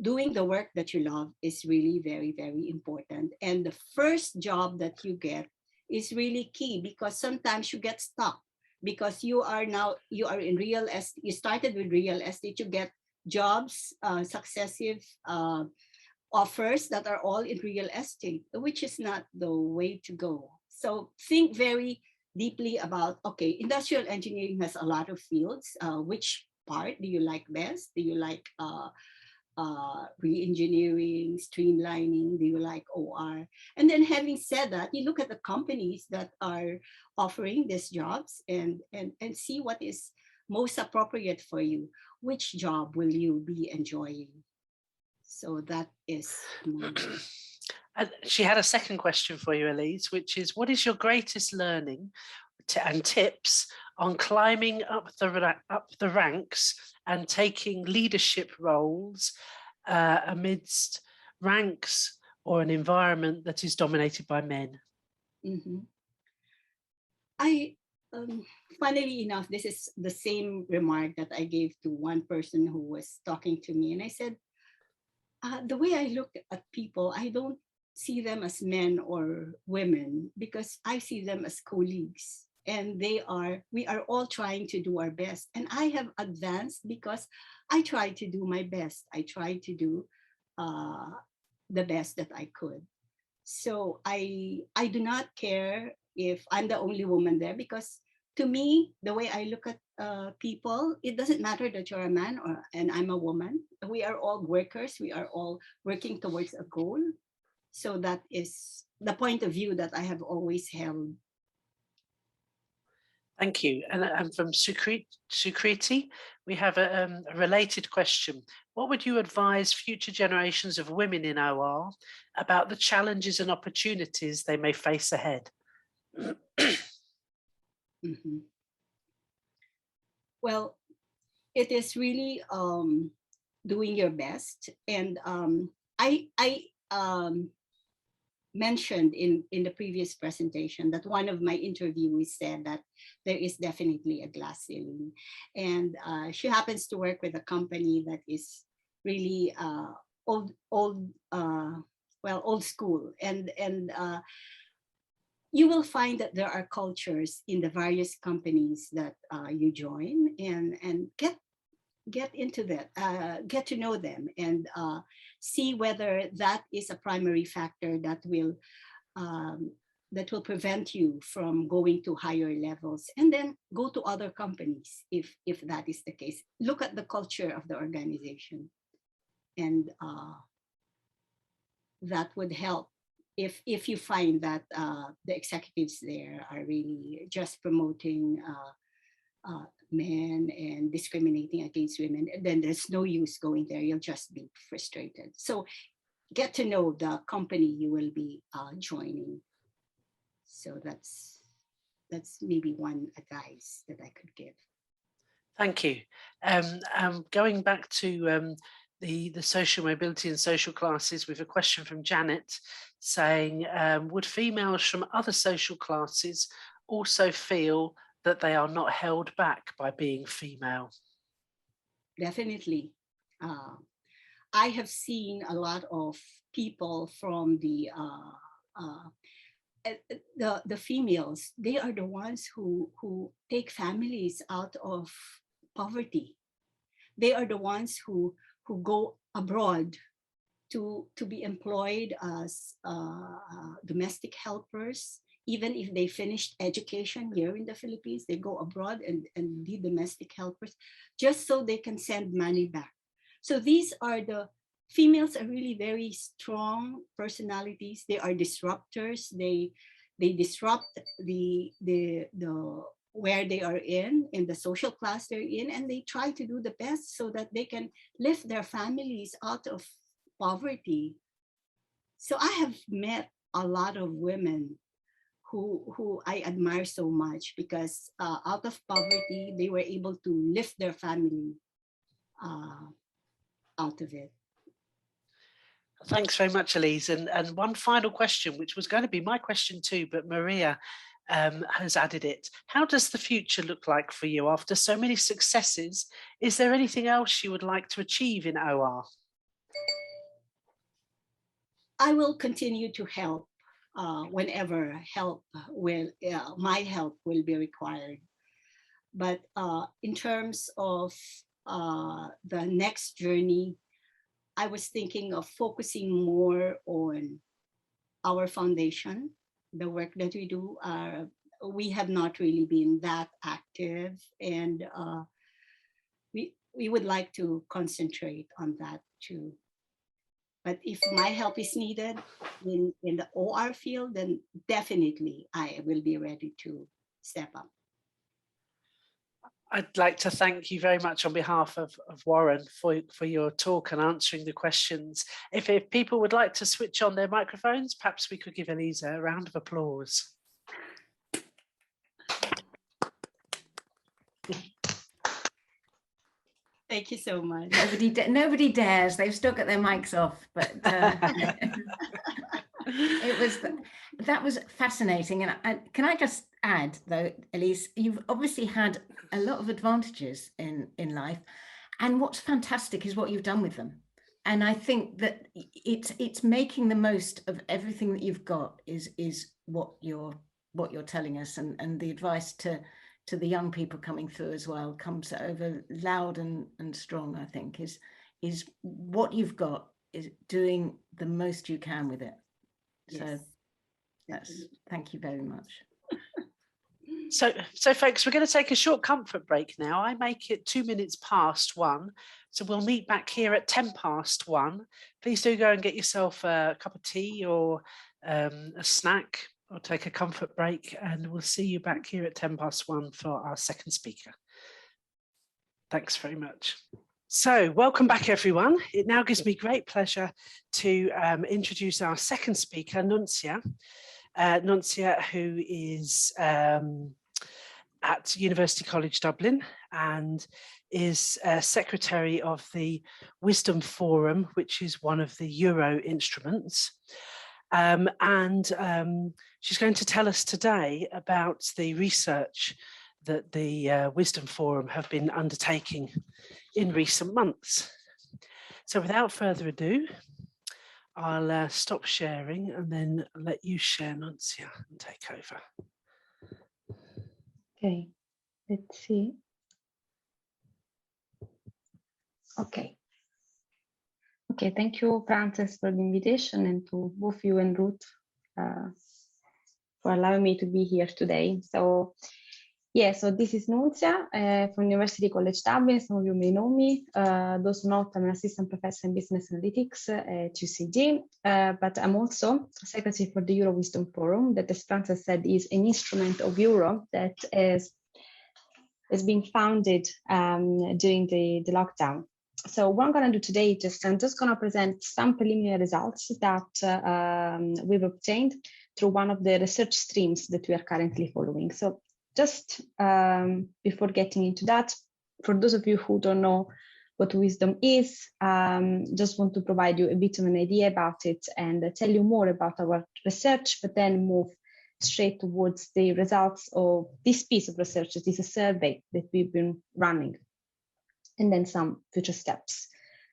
doing the work that you love is really very, very important. And the first job that you get is really key, because sometimes you get stuck because you are in real estate. You started with real estate, you get jobs, successive offers that are all in real estate, which is not the way to go. So think very deeply about, okay, industrial engineering has a lot of fields. Which part do you like best? Do you like re-engineering, streamlining? Do you like OR? And then having said that, you look at the companies that are offering these jobs and see what is most appropriate for you. Which job will you be enjoying? So that is she had a second question for you, Elise, which is, what is your greatest learning and tips on climbing up the ranks and taking leadership roles amidst ranks or an environment that is dominated by men? Mm-hmm. Funnily enough, this is the same remark that I gave to one person who was talking to me. And I said, the way I look at people, I don't see them as men or women, because I see them as colleagues. And we are all trying to do our best. And I have advanced because I tried to do my best. I tried to do the best that I could. So I do not care if I'm the only woman there, because to me, the way I look at people, it doesn't matter that you're a man and I'm a woman. We are all workers. We are all working towards a goal. So that is the point of view that I have always held. Thank you. And from Sukriti, we have a related question. What would you advise future generations of women in OR about the challenges and opportunities they may face ahead? Mm-hmm. Well, it is really doing your best. And mentioned in the previous presentation that one of my interviewees said that there is definitely a glass ceiling. And she happens to work with a company that is really old school. And you will find that there are cultures in the various companies that you join, and get into that, get to know them, and see whether that is a primary factor that will prevent you from going to higher levels, and then go to other companies if that is the case. Look at the culture of the organization, and that would help if you find that the executives there are really just promoting men and discriminating against women, then there's no use going there. You'll just be frustrated. So get to know the company you will be joining. So that's maybe one advice that I could give. Thank you. Going back to the social mobility and social classes, with a question from Janet saying, would females from other social classes also feel that they are not held back by being female? Definitely. I have seen a lot of people from the females. They are the ones who take families out of poverty. They are the ones who go abroad to be employed as domestic helpers. Even if they finished education here in the Philippines, they go abroad and be domestic helpers just so they can send money back. So these are the females, are really very strong personalities. They are disruptors. They disrupt the where they are in the social class they're in, and they try to do the best so that they can lift their families out of poverty. So I have met a lot of women who I admire so much, because out of poverty, they were able to lift their family out of it. Thanks very much, Elise. And one final question, which was going to be my question too, but Maria has added it. How does the future look like for you after so many successes? Is there anything else you would like to achieve in OR? I will continue to help whenever my help will be required. But in terms of the next journey, I was thinking of focusing more on our foundation, the work that we do. We have not really been that active, and we would like to concentrate on that too. But if my help is needed in the OR field, then definitely I will be ready to step up. I'd like to thank you very much on behalf of WORAN for your talk and answering the questions. If people would like to switch on their microphones, perhaps we could give Elise a round of applause. Thank you so much. Nobody dares. They've still got their mics off, but that was fascinating. And can I just add, though, Elise, you've obviously had a lot of advantages in life, and what's fantastic is what you've done with them. And I think that it's making the most of everything that you've got is what you're telling us, and the advice to the young people coming through as well comes over loud and strong. I think is what you've got is doing the most you can with it. Yes. So thank you very much. So folks, we're going to take a short comfort break now. I make it 2 minutes past 1. So we'll meet back here at 1:10 Please do go and get yourself a cup of tea or a snack, or take a comfort break, and we'll see you back here at 1:10 for our second speaker. Thanks very much. So welcome back, everyone. It now gives me great pleasure to introduce our second speaker, Nuncia. Nuncia, who is at University College Dublin and is secretary of the Wisdom Forum, which is one of the Euro instruments. She's going to tell us today about the research that the Wisdom Forum have been undertaking in recent months. So without further ado, I'll stop sharing and then let you share, Nuncia, and take over. Okay, let's see. Okay. Okay, thank you, Frances, for the invitation, and to both you and Ruth for allowing me to be here today. So, yeah, so this is Nuncia from University College Dublin. Some of you may know me. Those not, I'm an assistant professor in business analytics at UCD, but I'm also secretary for the Euro Wisdom Forum, that, as Frances said, is an instrument of Euro that has been founded during the lockdown. So what I'm going to do today, I'm just going to present some preliminary results that we've obtained through one of the research streams that we are currently following. So just before getting into that, for those of you who don't know what wisdom is, just want to provide you a bit of an idea about it and tell you more about our research, but then move straight towards the results of this piece of research. It is a survey that we've been running, and then some future steps.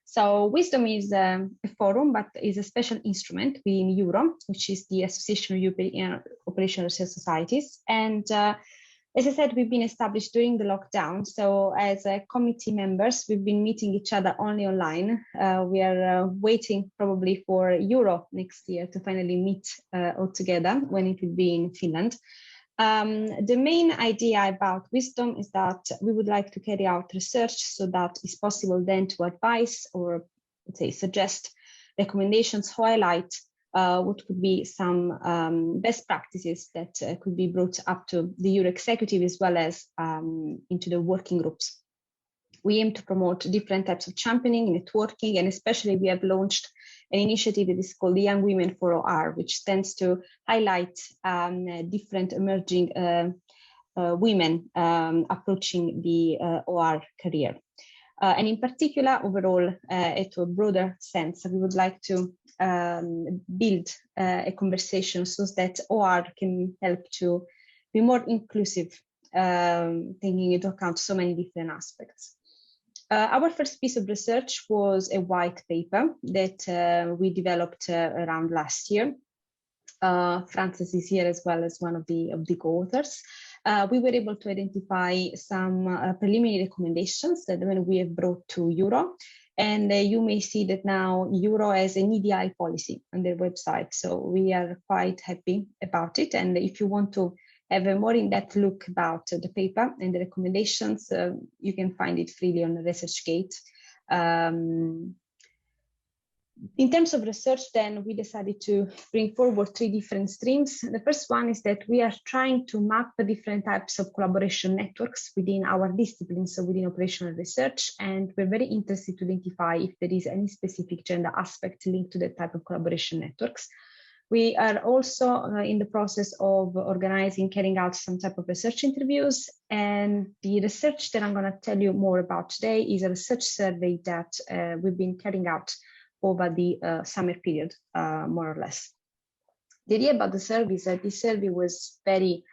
So Wisdom is a forum, but is a special instrument within Euro, which is the Association of European Operational Research Societies. And as I said, we've been established during the lockdown. So as committee members, we've been meeting each other only online. We are waiting probably for Euro next year to finally meet all together when it will be in Finland. The main idea about Wisdom is that we would like to carry out research so that it's possible then to advise or, let's say, suggest recommendations, highlight what could be some best practices that could be brought up to the Euro executive as well as into the working groups. We aim to promote different types of championing, networking, and especially we have launched an initiative that is called the Young Women for OR, which tends to highlight different emerging women approaching the OR career. And in particular, overall, to a broader sense, we would like to build a conversation so that OR can help to be more inclusive, taking into account so many different aspects. Our first piece of research was a white paper that we developed around last year. Frances is here as well as one of the co-authors. We were able to identify some preliminary recommendations that we have brought to Euro. And you may see that now Euro has an EDI policy on their website. So we are quite happy about it. And if you want to have a more in-depth look about the paper and the recommendations, you can find it freely on ResearchGate. In terms of research, then we decided to bring forward 3 different streams. The first one is that we are trying to map the different types of collaboration networks within our discipline, so within operational research. And we're very interested to identify if there is any specific gender aspect linked to that type of collaboration networks. We are also in the process of carrying out some type of research interviews. And the research that I'm going to tell you more about today is a research survey that we've been carrying out over the summer period, more or less. The idea about the survey is that this survey was very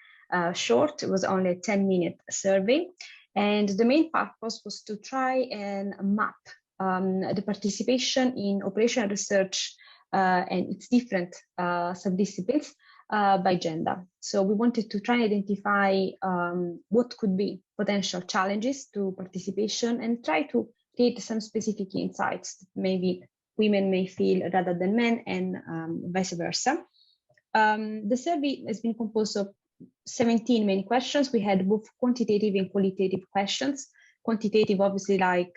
short. It was only a 10-minute survey. And the main purpose was to try and map the participation in operational research and its different subdisciplines by gender. So we wanted to try and identify what could be potential challenges to participation and try to create some specific insights that maybe women may feel rather than men, and vice versa. The survey has been composed of 17 main questions. We had both quantitative and qualitative questions. Quantitative, obviously, like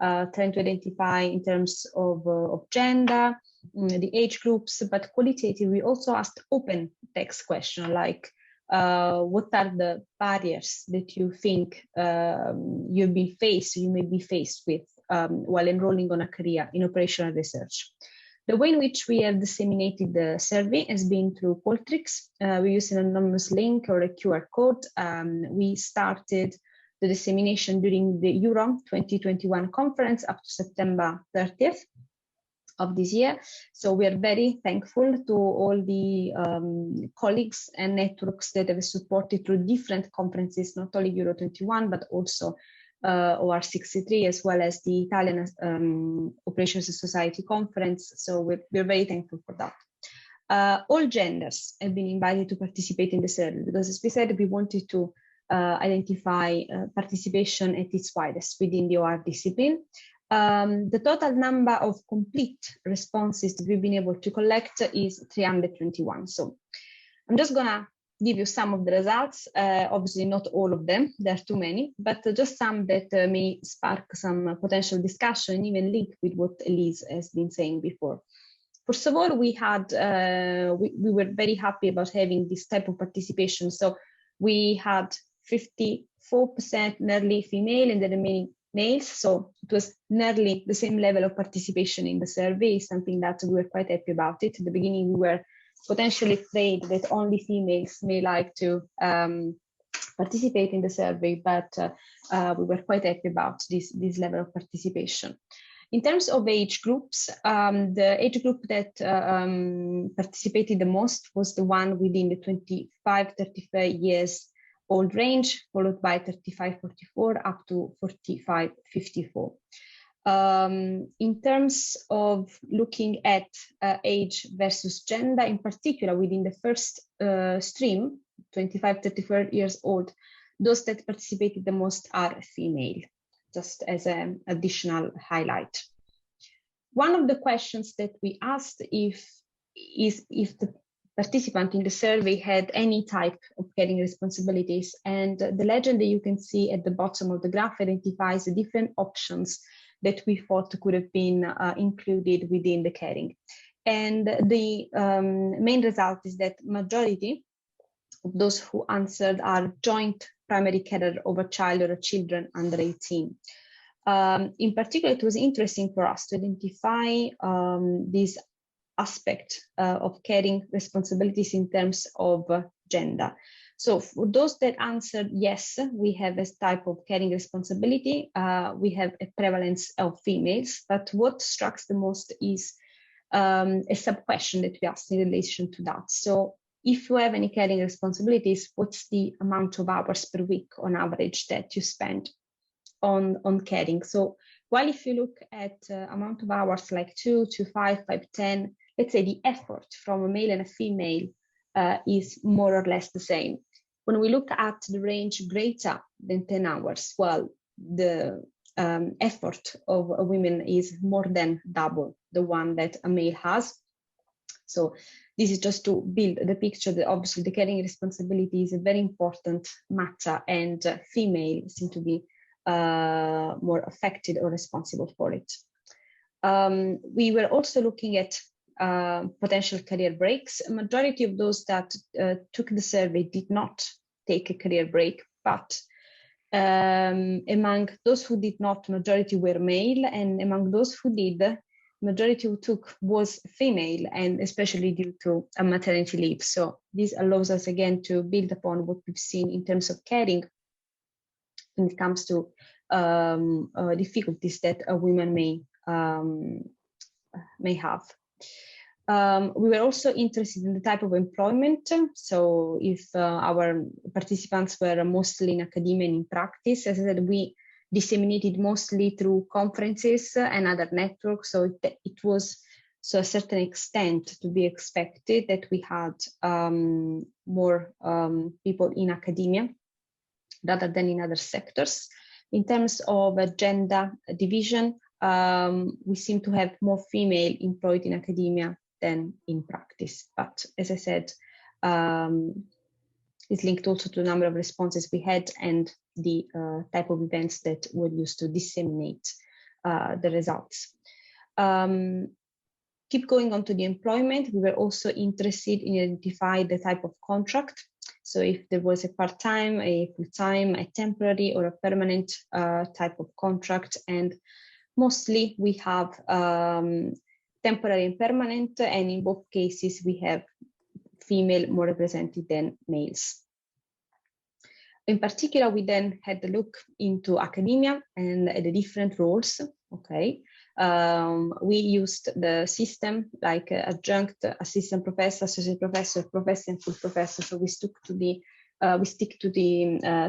trying to identify in terms of gender, the age groups, but qualitative, we also asked open text questions like what are the barriers that you think you may be faced with while enrolling on a career in operational research. The way in which we have disseminated the survey has been through Qualtrics. We use an anonymous link or a QR code. We started the dissemination during the Euro 2021 conference up to September 30th. of this year. So we are very thankful to all the colleagues and networks that have supported through different conferences, not only Euro 21, but also OR 63, as well as the Italian Operations Society Conference. So we're very thankful for that. All genders have been invited to participate in the survey, because as we said, we wanted to identify participation at its widest within the OR discipline. The total number of complete responses that we've been able to collect is 321. So I'm just gonna give you some of the results. Obviously not all of them, there are too many, but just some that may spark some potential discussion, even link with what Elise has been saying before. First of all, we had, we were very happy about having this type of participation. So we had 54% nearly female and the remaining males. So it was nearly the same level of participation in the survey, something that we were quite happy about it. At the beginning, we were potentially afraid that only females may like to participate in the survey, but we were quite happy about this level of participation. In terms of age groups, the age group that participated the most was the one within the 25-35 years old range, followed by 35-44 up to 45-54. In terms of looking at age versus gender, in particular within the first stream, 25-34 years old, those that participated the most are female, just as an additional highlight. One of the questions that we asked is if the participant in the survey had any type of caring responsibilities, and the legend that you can see at the bottom of the graph identifies the different options that we thought could have been included within the caring. And the main result is that majority of those who answered are joint primary carer of a child or a children under 18. In particular, it was interesting for us to identify this aspect of caring responsibilities in terms of gender. So for those that answered yes, we have a type of caring responsibility. We have a prevalence of females, but what strikes the most is a sub-question that we asked in relation to that. So if you have any caring responsibilities, what's the amount of hours per week on average that you spend on caring? So while if you look at amount of hours like 2 to 5, 5, 10, let's say the effort from a male and a female is more or less the same. When we look at the range greater than 10 hours, well, the effort of a woman is more than double the one that a male has. So this is just to build the picture that obviously the caring responsibility is a very important matter, and females seem to be more affected or responsible for it. We were also looking at potential career breaks. A majority of those that took the survey did not take a career break, but among those who did not, majority were male, and among those who did, majority who took was female, and especially due to a maternity leave. So this allows us again to build upon what we've seen in terms of caring when it comes to difficulties that a woman may have. We were also interested in the type of employment. So if our participants were mostly in academia and in practice, as I said, we disseminated mostly through conferences and other networks. So it was to a certain extent to be expected that we had more people in academia rather than in other sectors. In terms of gender division, we seem to have more female employed in academia than in practice. But as I said, it's linked also to the number of responses we had and the type of events that were used to disseminate the results. Keep going on to the employment. We were also interested in identifying the type of contract. So if there was a part-time, a full-time, a temporary, or a permanent type of contract. And mostly we have temporary and permanent, and in both cases we have female more represented than males. In particular, we then had a look into academia and the different roles Okay. We used the system like adjunct, assistant professor, associate professor, professor, and full professor. So we stick to the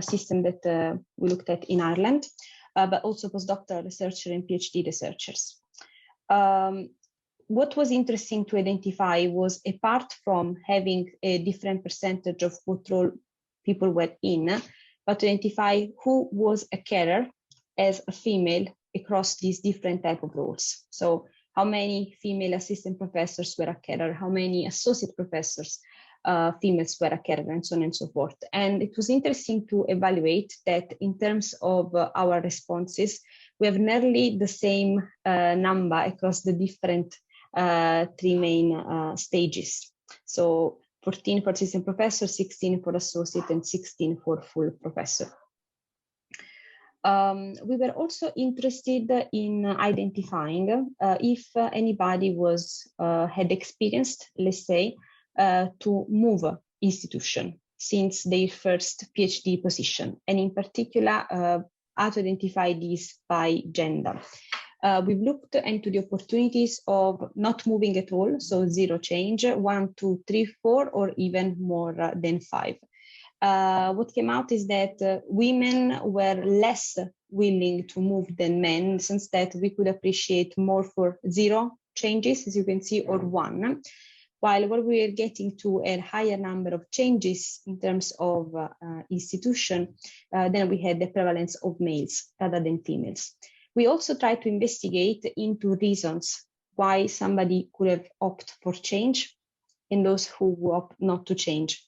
system that we looked at in Ireland, but also postdoctoral researcher and PhD researchers. What was interesting to identify was, apart from having a different percentage of what role people were in, but to identify who was a carer as a female across these different type of roles. So how many female assistant professors were a carer, how many associate professors, females were a carer, and so on and so forth. And it was interesting to evaluate that in terms of our responses, we have nearly the same number across the different three main stages. So 14 for assistant professor, 16 for associate, and 16 for full professor. We were also interested in identifying if anybody had experienced, let's say, to move institution since their first PhD position, and in particular, how to identify this by gender. We've looked into the opportunities of not moving at all, so 0 change, 1, 2, 3, 4, or even more than 5. What came out is that women were less willing to move than men, since that we could appreciate more for 0 changes, as you can see, or 1, while what we are getting to a higher number of changes in terms of institution, then we had the prevalence of males rather than females. We also tried to investigate into reasons why somebody could have opted for change and those who opt not to change.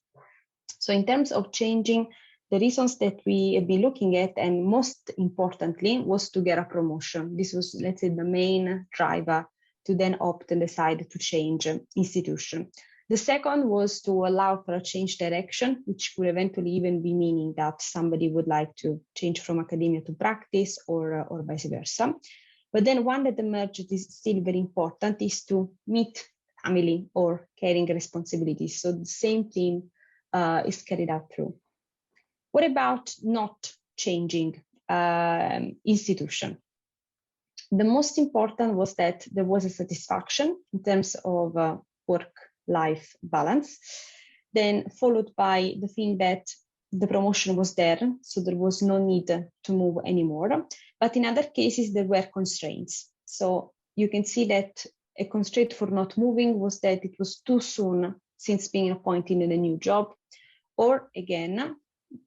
So in terms of changing, the reasons that we have been looking at, and most importantly, was to get a promotion. This was, let's say, the main driver to then opt and decide to change institution. The second was to allow for a change direction, which could eventually even be meaning that somebody would like to change from academia to practice or vice versa. But then one that emerged is still very important is to meet family or caring responsibilities. So the same thing is carried out through. What about not changing institution? The most important was that there was a satisfaction in terms of work-life balance, then followed by the thing that the promotion was there, so there was no need to move anymore. But in other cases, there were constraints. So you can see that a constraint for not moving was that it was too soon since being appointed in a new job, or again,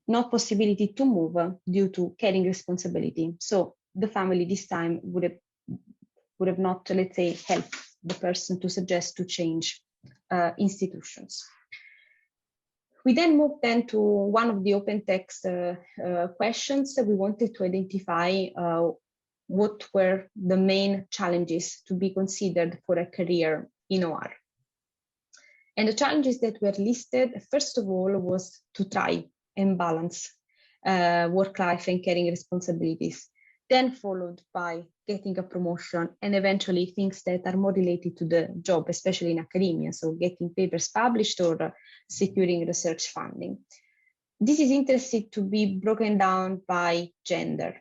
not possibility to move due to caring responsibility. So the family this time would have not, let's say, helped the person to suggest to change institutions. We then moved then to one of the open text questions that we wanted to identify what were the main challenges to be considered for a career in OR. And the challenges that were listed, first of all, was to try and balance work-life and caring responsibilities, then followed by getting a promotion and eventually things that are more related to the job, especially in academia, so getting papers published or securing research funding. This is interesting to be broken down by gender.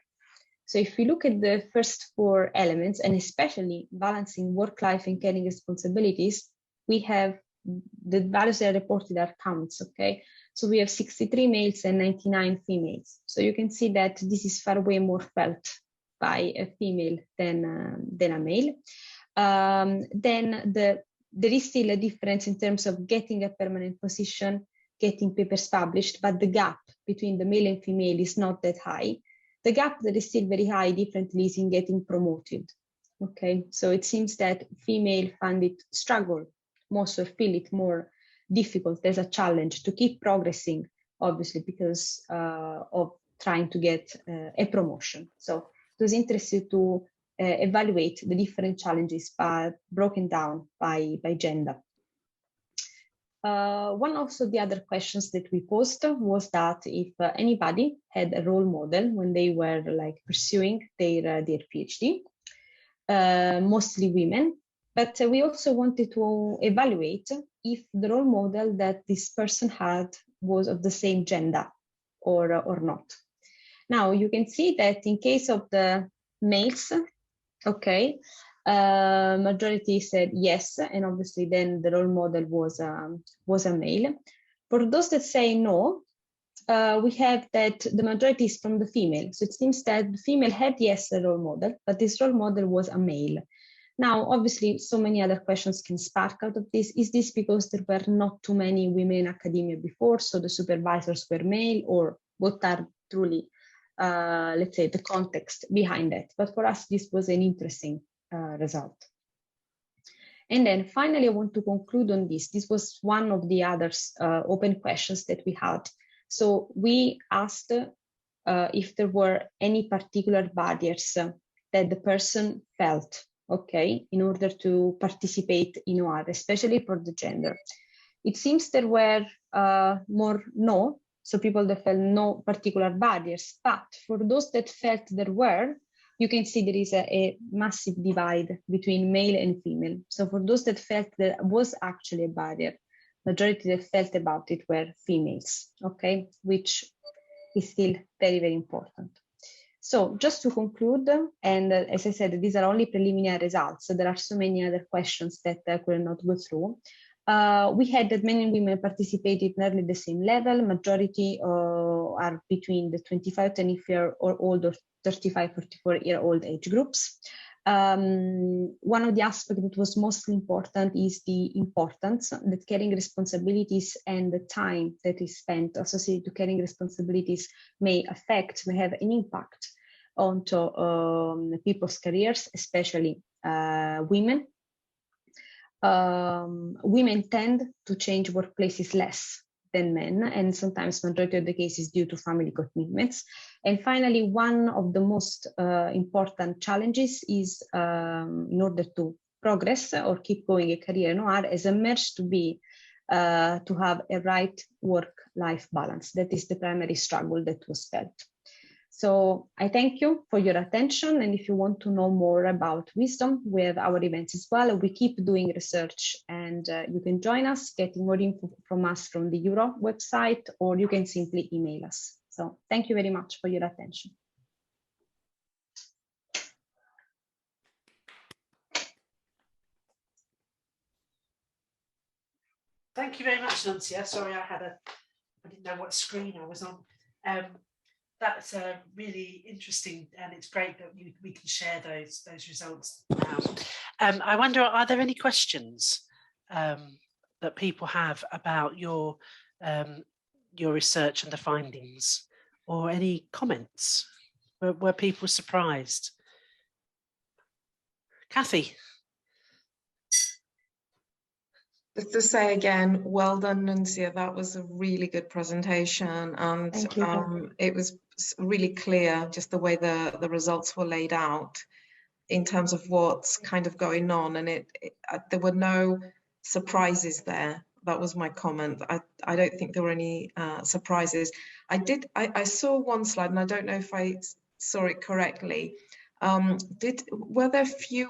So if we look at the first 4 elements, and especially balancing work-life and caring responsibilities, we have the values that are reported are counts, okay? So we have 63 males and 99 females. So you can see that this is far way more felt by a female than a male. Then there is still a difference in terms of getting a permanent position, getting papers published, but the gap between the male and female is not that high. The gap that is still very high differently is in getting promoted. Okay, so it seems that female find it struggle most or feel it more difficult as a challenge to keep progressing, obviously, because of trying to get a promotion. So it was interesting to evaluate the different challenges broken down by gender. One also the other questions that we posed was that if anybody had a role model when they were like pursuing their PhD, mostly women, but we also wanted to evaluate if the role model that this person had was of the same gender or not. Now you can see that in case of the males, Okay. Majority said yes, and obviously then the role model was a male. For those that say no, we have that the majority is from the female. So it seems that the female had yes a role model, but this role model was a male. Now, obviously, so many other questions can spark out of this. Is this because there were not too many women in academia before, so the supervisors were male, or what are truly, let's say, the context behind that? But for us, this was an interesting result. And then finally, I want to conclude on this. This was one of the other open questions that we had. So we asked if there were any particular barriers that the person felt, okay, in order to participate in OR, especially for the gender. It seems there were more no, so people that felt no particular barriers, but for those that felt there were, you can see there is a massive divide between male and female. So for those that felt there was actually a barrier, majority that felt about it were females, okay, which is still very, very important. So just to conclude, and as I said, these are only preliminary results, so there are so many other questions that I could not go through. We had that men and women participated nearly the same level. Majority are between the 25-24-year-old or 35-44-year-old age groups. One of the aspects that was most important is the importance that caring responsibilities and the time that is spent associated to caring responsibilities may have an impact onto people's careers, especially women. Women tend to change workplaces less than men, and sometimes majority of the cases due to family commitments. And finally, one of the most important challenges is in order to progress or keep going a career in OR has emerged to be to have a right work-life balance. That is the primary struggle that was felt. So I thank you for your attention. And if you want to know more about wisdom, we have our events as well. We keep doing research, and you can join us, getting more info from us from the Euro website, or you can simply email us. So thank you very much for your attention. Thank you very much, Nuncia. Sorry, I didn't know what screen I was on. That's really interesting, and it's great that we can share those results now. I wonder, are there any questions that people have about your research and the findings, or any comments? Were people surprised? Kathy? Just to say again, well done, Nuncia. That was a really good presentation, and it was really clear just the way the results were laid out in terms of what's kind of going on, and there were no surprises there. That was my comment. I don't think there were any surprises. I saw one slide, and I don't know if I saw it correctly. Were there few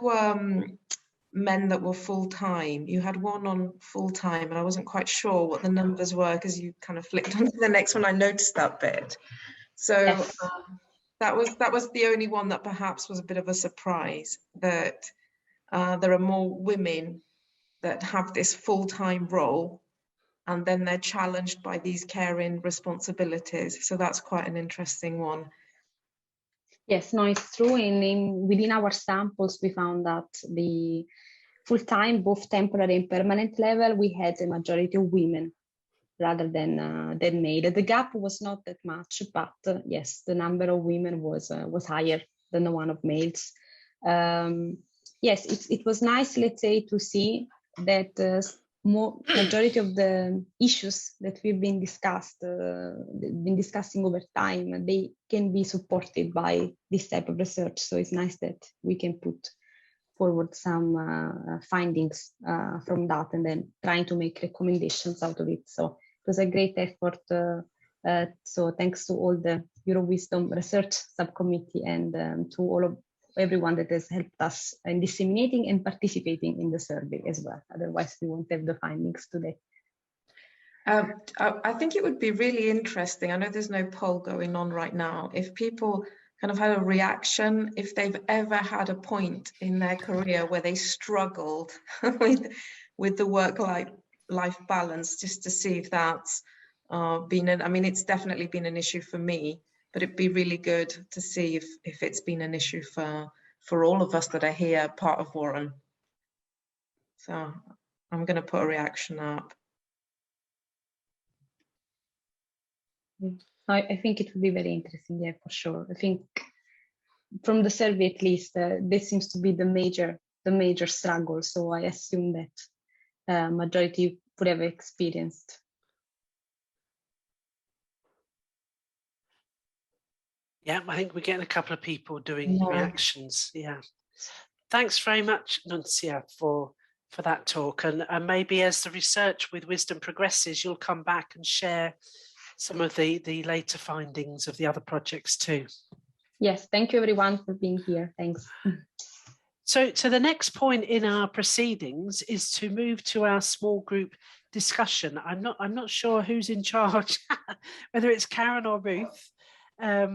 men that were full-time? You had one on full-time, and I wasn't quite sure what the numbers were because you kind of flicked onto the next one. I noticed that bit. So yes. That was the only one that perhaps was a bit of a surprise, that there are more women that have this full-time role, and then they're challenged by these caring responsibilities. So that's quite an interesting one. Yes, no, it's true. Within our samples, we found that the full-time, both temporary and permanent level, we had a majority of women rather than male. The gap was not that much, but yes, the number of women was higher than the one of males. Yes, it was nice, let's say, to see that majority of the issues that we've been discussing over time, they can be supported by this type of research. So it's nice that we can put forward some findings from that, and then trying to make recommendations out of it. So it was a great effort. So thanks to all the EuroWisdom Research Subcommittee and to everyone that has helped us in disseminating and participating in the survey as well. Otherwise, we won't have the findings today. I think it would be really interesting. I know there's no poll going on right now. If people kind of had a reaction, if they've ever had a point in their career where they struggled with the work-life balance, just to see if that's been I mean, it's definitely been an issue for me, but it'd be really good to see if it's been an issue for all of us that are here, part of WORAN. So I'm going to put a reaction up. I think it will be very interesting, yeah, for sure. I think from the survey, at least, this seems to be the major struggle. So I assume that majority would have experienced. Yeah, I think we're getting a couple of people doing reactions. Yeah. Thanks very much, Nuncia, for that talk. And maybe as the research with Wisdom progresses, you'll come back and share some of the later findings of the other projects too. Yes, thank you everyone for being here. Thanks. So the next point in our proceedings is to move to our small group discussion. I'm not sure who's in charge, whether it's Karen or Ruth. Yeah,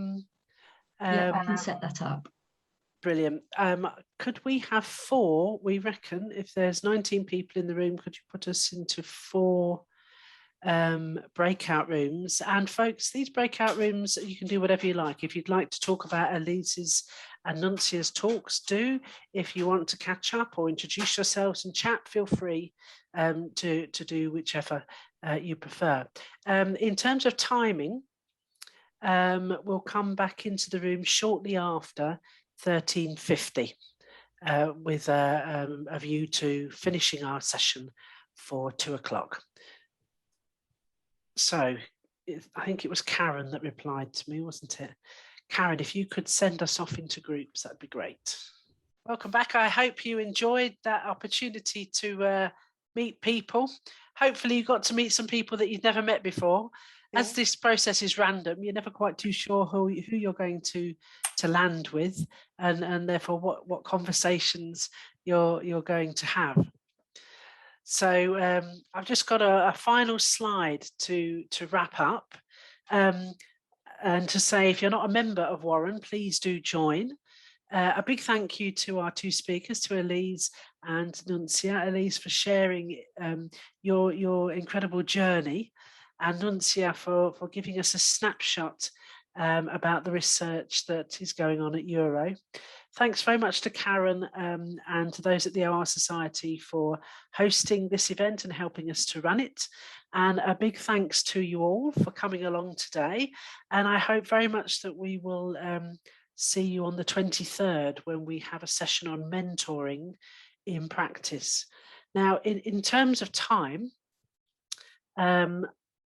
I can set that up. Brilliant. Could we have 4? We reckon if there's 19 people in the room, could you put us into 4 breakout rooms? And folks, these breakout rooms, you can do whatever you like. If you'd like to talk about Elise's and Nuncia's talks, do. If you want to catch up or introduce yourselves and chat, feel free to do whichever you prefer. In terms of timing, we'll come back into the room shortly after 13:50 with a view to finishing our session for 2 o'clock. So I think it was Karen that replied to me, wasn't it? Karen, if you could send us off into groups, that'd be great. Welcome back. I hope you enjoyed that opportunity to meet people. Hopefully you got to meet some people that you've never met before. As this process is random, you're never quite too sure who you're going to land with, and therefore what conversations you're going to have. So I've just got a final slide to wrap up, and to say, if you're not a member of WORAN, please do join. A big thank you to our 2 speakers, to Elise and Nuncia. Elise, for sharing your incredible journey, and Nuncia for giving us a snapshot about the research that is going on at Euro. Thanks very much to Karen and to those at the OR Society for hosting this event and helping us to run it. And a big thanks to you all for coming along today. And I hope very much that we will see you on the 23rd when we have a session on mentoring in practice. Now, in terms of time,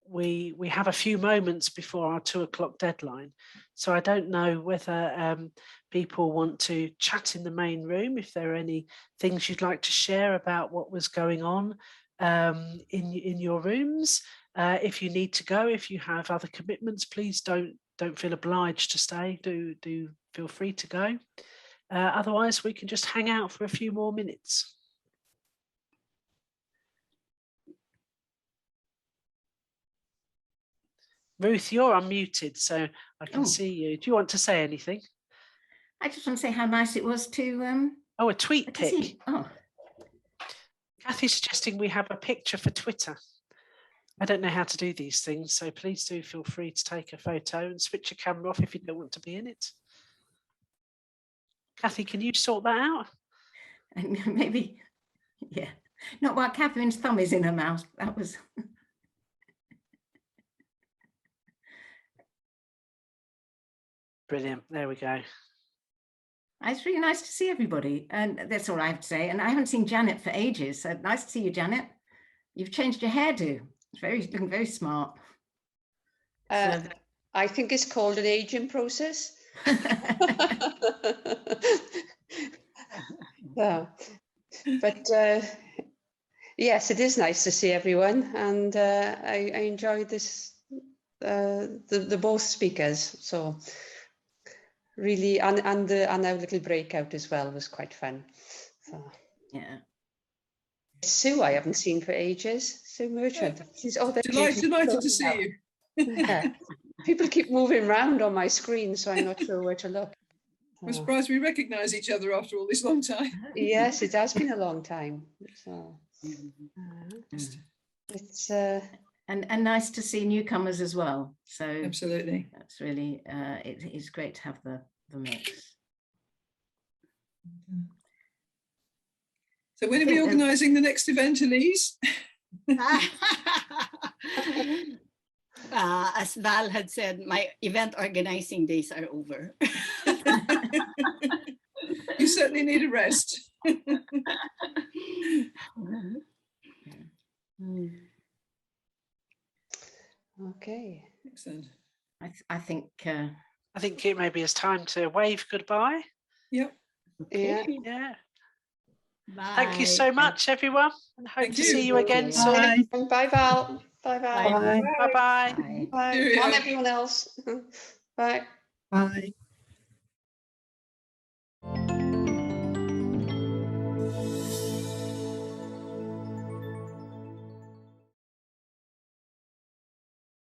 we have a few moments before our 2 o'clock deadline. So I don't know whether people want to chat in the main room, if there are any things you'd like to share about what was going on in your rooms. If you need to go, if you have other commitments, please don't feel obliged to stay. Do feel free to go. Otherwise, we can just hang out for a few more minutes. Ruth, you're unmuted, so I can see you. Do you want to say anything? I just want to say how nice it was to... oh, a tweet pic. Oh. Kathy's suggesting we have a picture for Twitter. I don't know how to do these things, so please do feel free to take a photo and switch your camera off if you don't want to be in it. Kathy, can you sort that out? And maybe, yeah. Not while Catherine's thumb is in her mouth. That was... Brilliant. There we go. It's really nice to see everybody, and that's all I have to say. And I haven't seen Janet for ages, so nice to see you, Janet. You've changed your hairdo. It's looking very smart. I think it's called an aging process. Yeah. But yes, it is nice to see everyone, and I enjoyed this, the both speakers. So. Really, and our little breakout as well was quite fun. So. Yeah. Sue, I haven't seen for ages. Sue Merchant. She's delighted to see you. Yeah. People keep moving around on my screen, so I'm not sure where to look. I'm surprised we recognise each other after all this long time. Yes, it has been a long time. So, it's and nice to see newcomers as well. So absolutely, that's really it's great to have the mix. So when are we organising the next event, Elise? As Val had said, my event organizing days are over. You certainly need a rest. okay. Excellent. I think it maybe is time to wave goodbye. Yep. Okay. Yeah. Bye. Thank you so much, everyone. And hope Thank to you. see you again soon. Bye, Val. Bye, Val. Bye bye. Bye. Cheerio. Come on, everyone else. Bye. Bye.